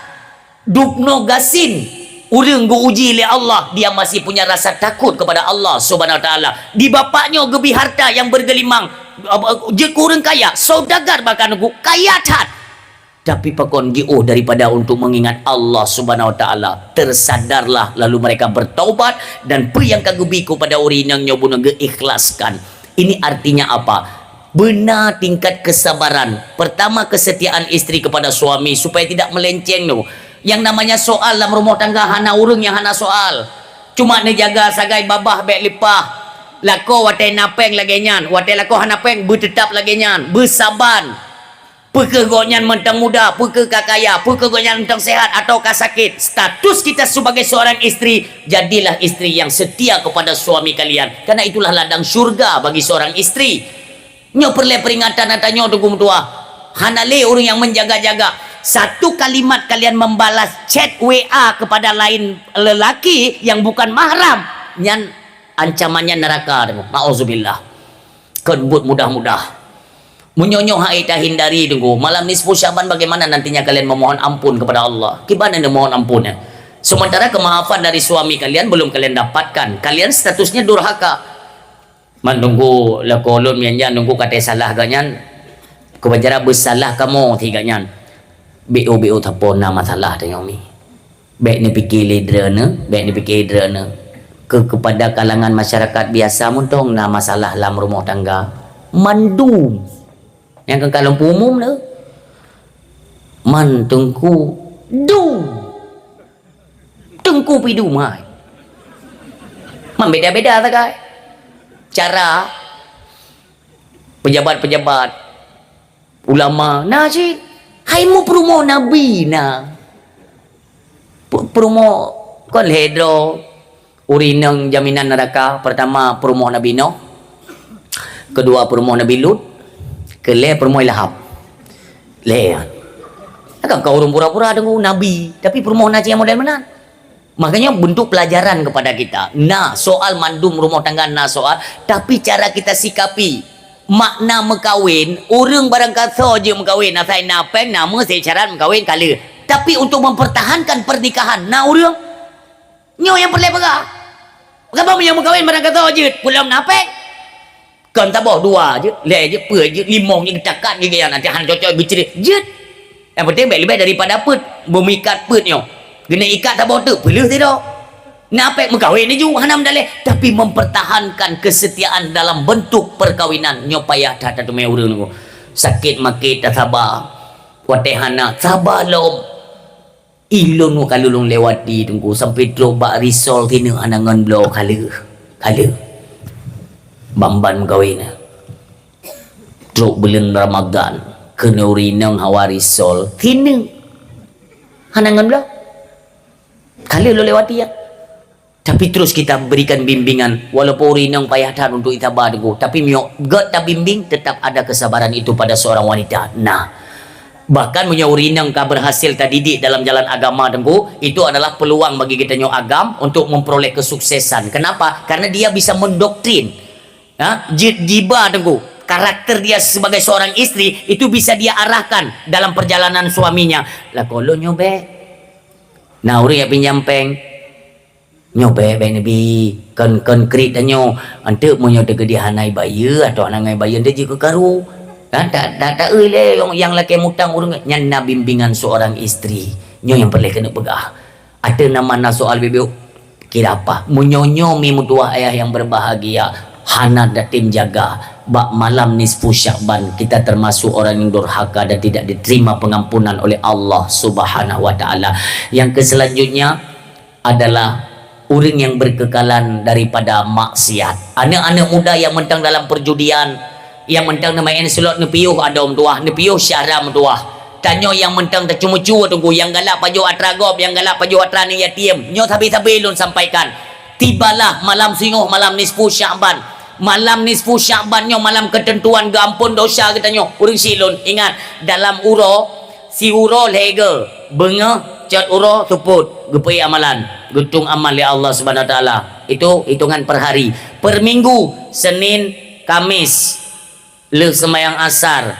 dukno gasin orang go uji oleh Allah, dia masih punya rasa takut kepada Allah Subhanahu wa taala. Di bapaknya gebi harta yang bergelimang, je orang kaya, saudagar bahkan tunggu kaya tat. Tapi pakon GO daripada untuk mengingat Allah Subhanahu wa taala, tersadarlah lalu mereka bertaubat dan pe yang kagubiku pada orang yang nyobu ikhlaskan. Ini artinya apa? Benar tingkat kesabaran. Pertama, kesetiaan istri kepada suami supaya tidak melenceng tu. Yang namanya soal dalam rumah tangga hana urang yang hana soal. Cuma ne jaga sagai babah bek lipah. Lako watai napeng lagi nyan, watai lako hana peng bertetap lagi nyan, bersaban. Peke gonyan mentang muda, peke kakaya, peke gonyan mentang sehat ataukah sakit. Status kita sebagai seorang istri, jadilah istri yang setia kepada suami kalian. Karena itulah ladang syurga bagi seorang istri. Nyo perle peringatan atanya tunggu tua. Hanale orang yang menjaga-jaga. Satu kalimat kalian membalas chat WA kepada lain lelaki yang bukan mahram, nyan ancamannya neraka. Nauzubillah. Kebut mudah-mudah. Menyonyoh haita hindari tunggu. Malam nisfu Syaban bagaimana nantinya kalian memohon ampun kepada Allah? Gimana anda mohon ampunnya? Sementara kemaafan dari suami kalian belum kalian dapatkan. Kalian statusnya durhaka. Menunggu lakolon mianjan nunggu kata salah ganyan. Kebajara bersalah kamu tiganya. BO tapon nama salah tengok ni. Baik ni fikir lidrana, baik ni fikir lidrana. Kepada kalangan masyarakat biasa muntong nama masalah dalam rumah tangga. Mandum. Yang ke kalau umum tu man tengku pidu mai man beda-beda tak kai cara pejabat-pejabat ulama nah cik hai mu promo nabi na promo kon hedro urinang jaminan neraka. Pertama promo nabi Nuh, kedua promo nabi Lut, kele permoy lahap le agak kau orang pura-pura dengan nabi tapi permohon aja yang model mana. Makanya bentuk pelajaran kepada kita. Nah soal mandum rumah tangga, nah soal tapi cara kita sikapi makna mekawin. Orang barang kata je mekawin asai napeng nama secara mekawin kala, tapi untuk mempertahankan pernikahan nah orang nyo yang perlu pegah. Kenapa yang mekawin barang kata je pulang napeng kan tak bawa dua je, le je, pe je, limong je, cakat je yang nanti han cocok bercerai je. Yang penting baik lebih daripada pet, memikat pet nyo. Kena ikat tak bawa tu, pelih tidak. Napek mengkawin ni juga hanam dalih, tapi mempertahankan kesetiaan dalam bentuk perkawinan nyo payah tak tu mai urang nunggu. Sakit makit tak sabar. Watehana sabar lom. Ilun kalau long lewati tunggu sampai drobak risol tina anangan blow kala. Bamban kawin truk bulan Ramadan kena urinang hawarisol kena hanangan belah kali lo lewati ya. Tapi terus kita berikan bimbingan walaupun urinang payah dah untuk itabar dulu, tapi miok god tak bimbing tetap ada kesabaran itu pada seorang wanita. Nah bahkan punya urinang ka berhasil tadidik dalam jalan agama tengku, itu adalah peluang bagi kita nyok agam untuk memperoleh kesuksesan. Kenapa? Karena dia bisa mendoktrin jiba tengku, karakter dia sebagai seorang istri itu bisa dia arahkan dalam perjalanan suaminya. Lah kalau nyobe nah orang yang pinjam peng nyobe bang nabi kan konkret danyo ante mo nyobe ke dia hanai bayar atau hanai bayar dia juga karu tak le yang laki mutang orang nyana bimbingan seorang istri nyo yang perlu kena pegah. Ada nama soal bebek kira apa munyonyo mi mutua ayah yang berbahagia hana datim jaga bak malam nisfu Syaban kita termasuk orang yang durhaka dan tidak diterima pengampunan oleh Allah Subhanahu wa taala. Yang keselanjutnya adalah orang yang berkekalan daripada maksiat. Anak-anak muda yang mentang dalam perjudian yang mentang nama enselot nepiuh adom tuah nepiuh syaram tuah tanyo yang mentang tercumucu tunggu yang galak paju atragop yang galak paju atra ni yatim nyo tabi-tabi lun sampaikan tibalah malam singuh malam nisfu Sya'ban malam nisfu Sya'ban nyo malam ketentuan gampun dosa katanya urang silun ingat dalam uro si uro lega benga cat uro tuput gepai amalan getung amal ya Allah Subhanahu wa taala itu hitungan per hari per minggu Senin Kamis le sembahyang asar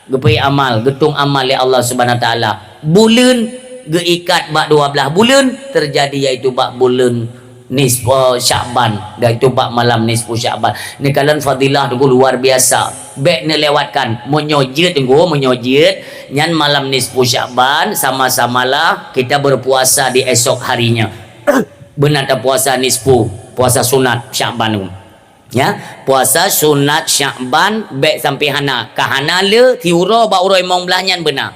gepai amal getung amal ya Allah Subhanahu wa taala bulan geikat bak 12 bulan terjadi yaitu bak bulan nisfu Sya'ban dan itu bak malam nisfu Sya'ban ni kalian fadilah tunggu luar biasa baik ni lewatkan menyojit tunggu menyojit nyan malam nisfu Sya'ban sama-samalah kita berpuasa di esok harinya benar tak puasa nisfu puasa sunat Sya'ban tu ya puasa sunat Sya'ban baik sampai hana kahana le tiuro ba uroi mong belahnya benar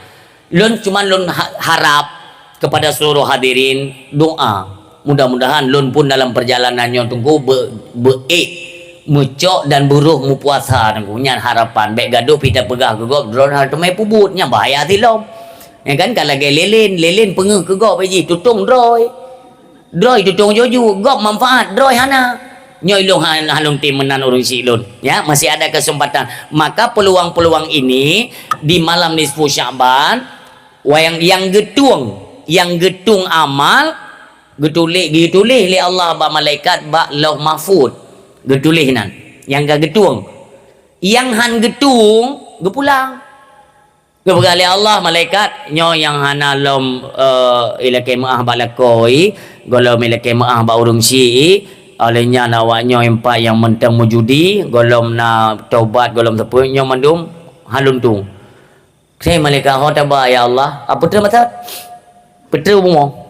lun cuman lun harap kepada seluruh hadirin doa mudah-mudahan lun pun dalam perjalanannya tunggu mecok dan buruh mu puasa tunggu nyan harapan baik gaduh kita pegah ke gop drone hal temai pubutnya bahaya tilom ya kan kalau gay lelin pengeh ke gop aji tutung droi tutung joju gop manfaat droi hana nyoy long halung tim menan urung silun ya masih ada kesempatan maka peluang-peluang ini di malam nisfu Sya'ban yang getung amal getulih li Allah ba malaikat ba lauh mahfud getulih nan yang ga getung yang han getung gepulang gebegali Allah malaikat nyo yang hana lom ilake maah balakoi golom ilake maah ba urung si olehnya nawaknya empat yang mentang mujudi golom na taubat golom tepu nyo mandum halun tu saya malaikat hotaba ya Allah apa betul mata betul bumo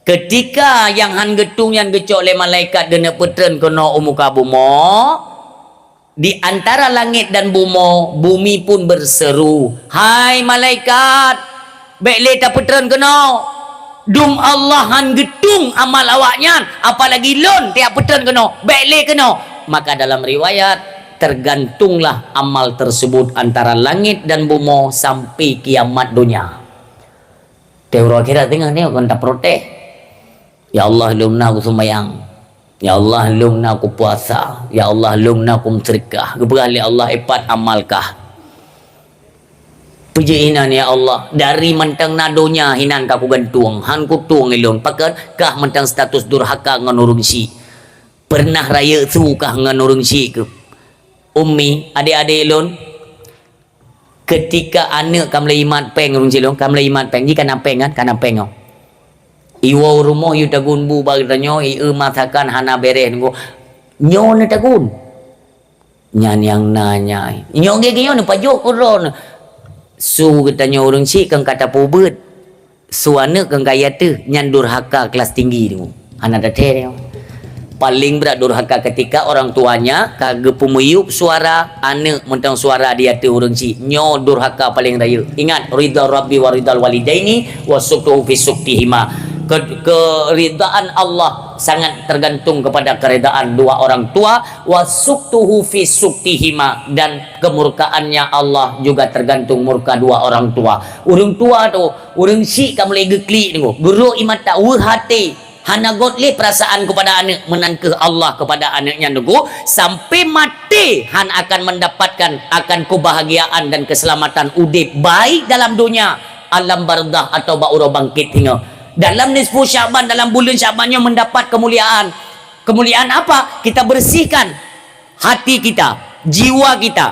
ketika yang han getung yang gecok le malaikat gena petren kono umuka bumo di antara langit dan bumi pun berseru hai malaikat baik le ta petren kono dum Allah han getung amal awaknya apalagi lon tiap petren keno baik keno maka dalam riwayat tergantunglah amal tersebut antara langit dan bumi sampai kiamat dunia teori kira tengah ni kon tak protes ya Allah lumna aku sembahyang ya Allah lumna aku puasa ya Allah lumna aku sedekah keberali Allah epat amalkah puji hinan ya Allah dari mentang nadonya hinan kaku gantung han ku tuang ilon pakat kah mentang status durhaka ngan urung si pernah raya su kah ngan urung si ke ummi adik-adik ilon ketika anak kam le imat peng urung si ilon kam le imat peng jika napeng kan kana peng iwo rumah yu tagun bu bagdanyo i matakan hana bereh ngo nyo ne tagun nyan yang nanya nyo ge nyo ne pajok kuron su katanya orang cik kang kata pobet suana kang kaya tu nyan durhaka kelas tinggi tu anak dah paling berat durhaka ketika orang tuanya kagak pemuyup suara anak mentang suara dia tu orang cik nyo durhaka paling raya ingat ridha rabbi wa ridal walidaini wa suktuhu fi suktihima keridaan Allah sangat tergantung kepada keridaan dua orang tua wa suktuhu fi suktihima dan kemurkaannya Allah juga tergantung murka dua orang tua urang tua tu urang si ka mulai gekli tu guru imat tak hati hana godle perasaan kepada anak menangkeh Allah kepada anaknya tu sampai mati han akan mendapatkan akan kebahagiaan dan keselamatan udip baik dalam dunia alam barzah atau ba'ura bangkit hingga dalam nisfu Sya'ban dalam bulan Sya'bannya mendapat kemuliaan apa kita bersihkan hati kita jiwa kita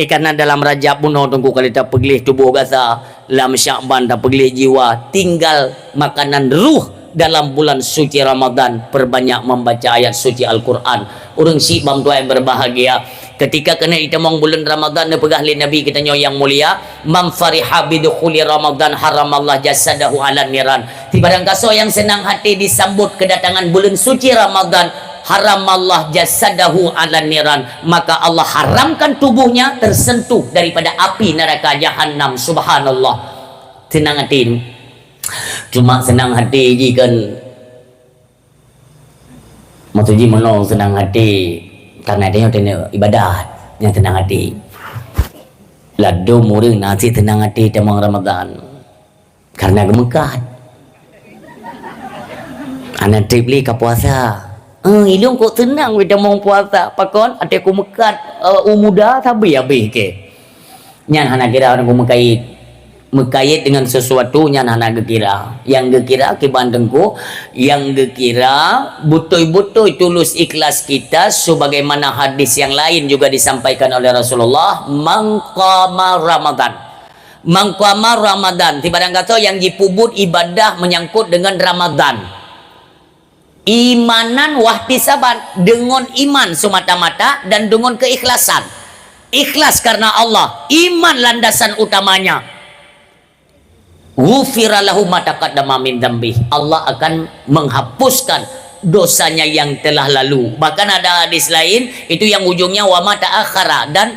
karena dalam Rajab pun tunggu kali tak peglih tubuh gasa dalam Sya'ban tak peglih jiwa tinggal makanan ruh dalam bulan suci Ramadan perbanyak membaca ayat suci Al-Quran urang si bam tua yang berbahagia ketika kena itamong bulan Ramadan pegah li Nabi kita yang mulia man fariha bidukhuli Ramadan haramallah jasadahu ala niran barang kaso yang senang hati disambut kedatangan bulan suci Ramadan haramallah jasadahu ala niran maka Allah haramkan tubuhnya tersentuh daripada api neraka jahanam subhanallah senang hati cuma senang hati je kan maksudnya menolong senang hati karena dia ibadat yang senang hati Ladu muring nasi tenang hati temang Ramadan. Karena gemekat. Anak trip li ke puasa. Ilung kok tenang we temang puasa. Pakon ate ku mekat umuda tabi habis ke. Nyan hana kira orang ku mekait dengan sesuatu nyan hana gekira. Yang gekira ke bandengku, yang gekira betul-betul tulus ikhlas kita sebagaimana hadis yang lain juga disampaikan oleh Rasulullah, mangqama Ramadan. Mangqama Ramadan, tiba-tiba kata yang dipubut ibadah menyangkut dengan Ramadan. Imanan wahtisaban, dengan iman semata-mata dan dengan keikhlasan. Ikhlas karena Allah, iman landasan utamanya. Ghufira lahu ma taqaddama min dzambi. Allah akan menghapuskan dosanya yang telah lalu. Bahkan ada hadis lain itu yang ujungnya wa ma ta'akhara, dan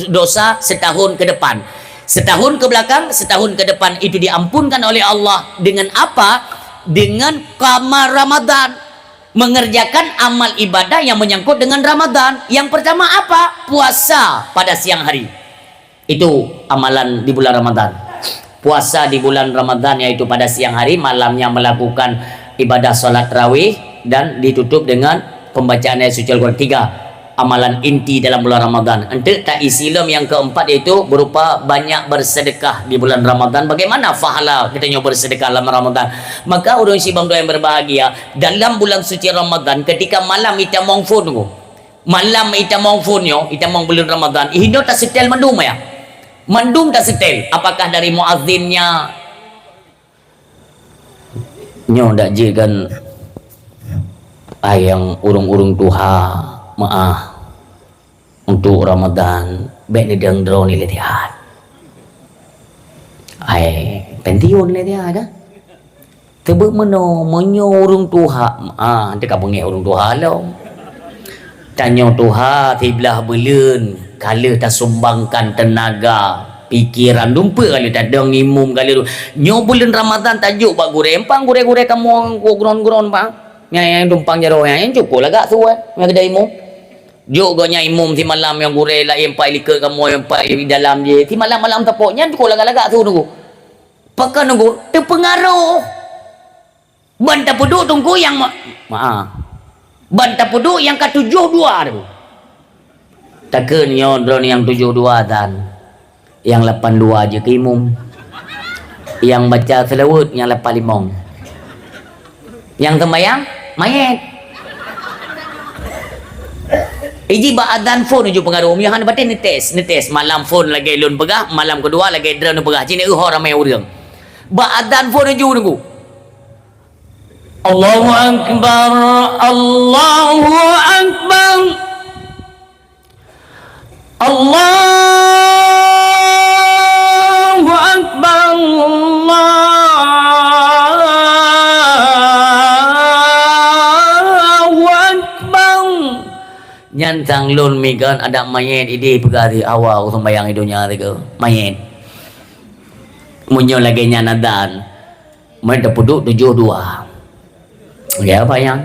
dosa setahun ke depan. Setahun ke belakang, setahun ke depan itu diampunkan oleh Allah dengan apa? Dengan qama Ramadan. Mengerjakan amal ibadah yang menyangkut dengan Ramadan. Yang pertama apa? Puasa pada siang hari. Itu amalan di bulan Ramadan. Puasa di bulan Ramadan yaitu pada siang hari, malamnya melakukan ibadah salat tarawih dan ditutup dengan pembacaan ayat suci Al-Quran. 3 amalan inti dalam bulan Ramadan. Untuk tak Islam yang keempat itu berupa banyak bersedekah di bulan Ramadan. Bagaimana pahala kita nyoba bersedekah dalam Ramadan? Maka orang sibang doa yang berbahagia dalam bulan suci Ramadan, ketika malam kita mongfun, malam kita mongfunnya, kita mong bulan Ramadan, ihindo tak setel mandum ya. Mandum tak setel, apakah dari muazzinnya nyo dak je kan yang urung-urung tuha maah untuk Ramadan baik ni dang drone ni letihan pention letihan dah tebuk meno monyo urung tuha ante ka bengi urung tuha lo tanyo tuha tiblah beleun kala tak sumbangkan tenaga pikiran dumpa kali tak deng imum kali tu nyo bulan Ramadan tajuk bak gure empang gure-gure kamu gron-gron bang yang dumpang jaro yang cukup lah gak suai yang kedai imum juk gonya imum ti malam yang gure la empai lika kamu yang empai di dalam dia ti malam-malam tepoknya cukup lagak-lagak tu nunggu pakai nunggu terpengaruh bantah peduk tunggu yang bantah peduk yang ke-72 tu takkan nyodron yang 72 dan yang 82 je ke imum, yang baca selawat yang 85, yang sembahyang mayat iji ba adan phone ju pengaruh yang han batin netes malam phone lagi lun pegah, malam kedua lagi drone pegah cini ramai urang ba adan phone ju nunggu Allahu akbar Allahu akbar Allahu akbar Allahu akbar nyantang lun mikan ada mayat ide pegari awal sembayang idunya tiga mayat munyo lagi nyanadan mereka puduk 72 ya apa yang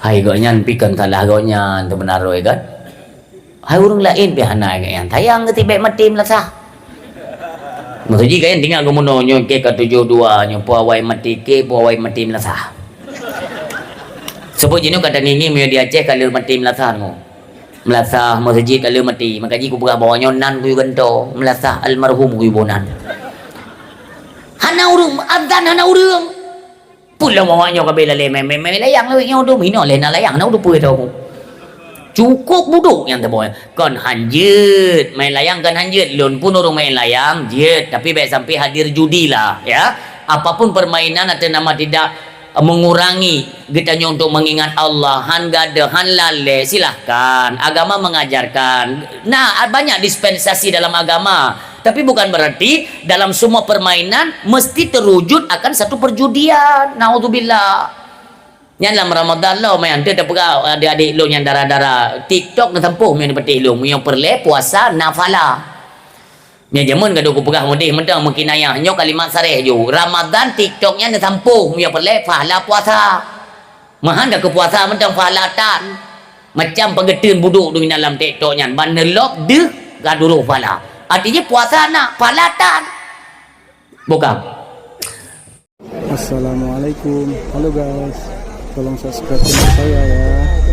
hai goknya pikan salah goknya tu benar roy kan hai urang lain pihana yang tayang ke tibet mati melasah maksudnya kan tinggal kemuno nyo ke ke-72 nyo puawai mati ke puawai mati melasah sebut jinu kata nini mio di Aceh kalau mati melasah ngo melasah masjid kalau mati maka ji ku buka bawa nyo nan ku gento melasah almarhum ku bonan hana urang adzan hana urang pula bawa nyo kabela le layang le nyo do mino le na layang na do pu tau cukup buduk yang terbawa kon hanjut main layang kan hanjut lun pun orang main layang jet tapi baik sampai hadir judi lah ya apapun permainan atau nama tidak mengurangi kita untuk mengingat Allah han gada han lale silahkan agama mengajarkan nah banyak dispensasi dalam agama tapi bukan berarti dalam semua permainan mesti terwujud akan satu perjudian naudzubillah. Yang dalam Ramadan lo main dia tak pegau adik-adik lo yang darah-darah TikTok nak tempuh main petik lo yang perle puasa nafala. Nya jamun kadu ku pegah mudih mentang mungkin ayah nyo kalimat sareh jo. Ramadan TikToknya nak tempuh yang perle pahala puasa. Mahan dah ke puasa mentang pahala tan. Macam pengetin buduk tu dalam TikToknya. Banelok deh Gaduluh pala. Artinya puasa nak palatan. Bukan. Assalamualaikum. Halo guys, tolong subscribe channel saya ya.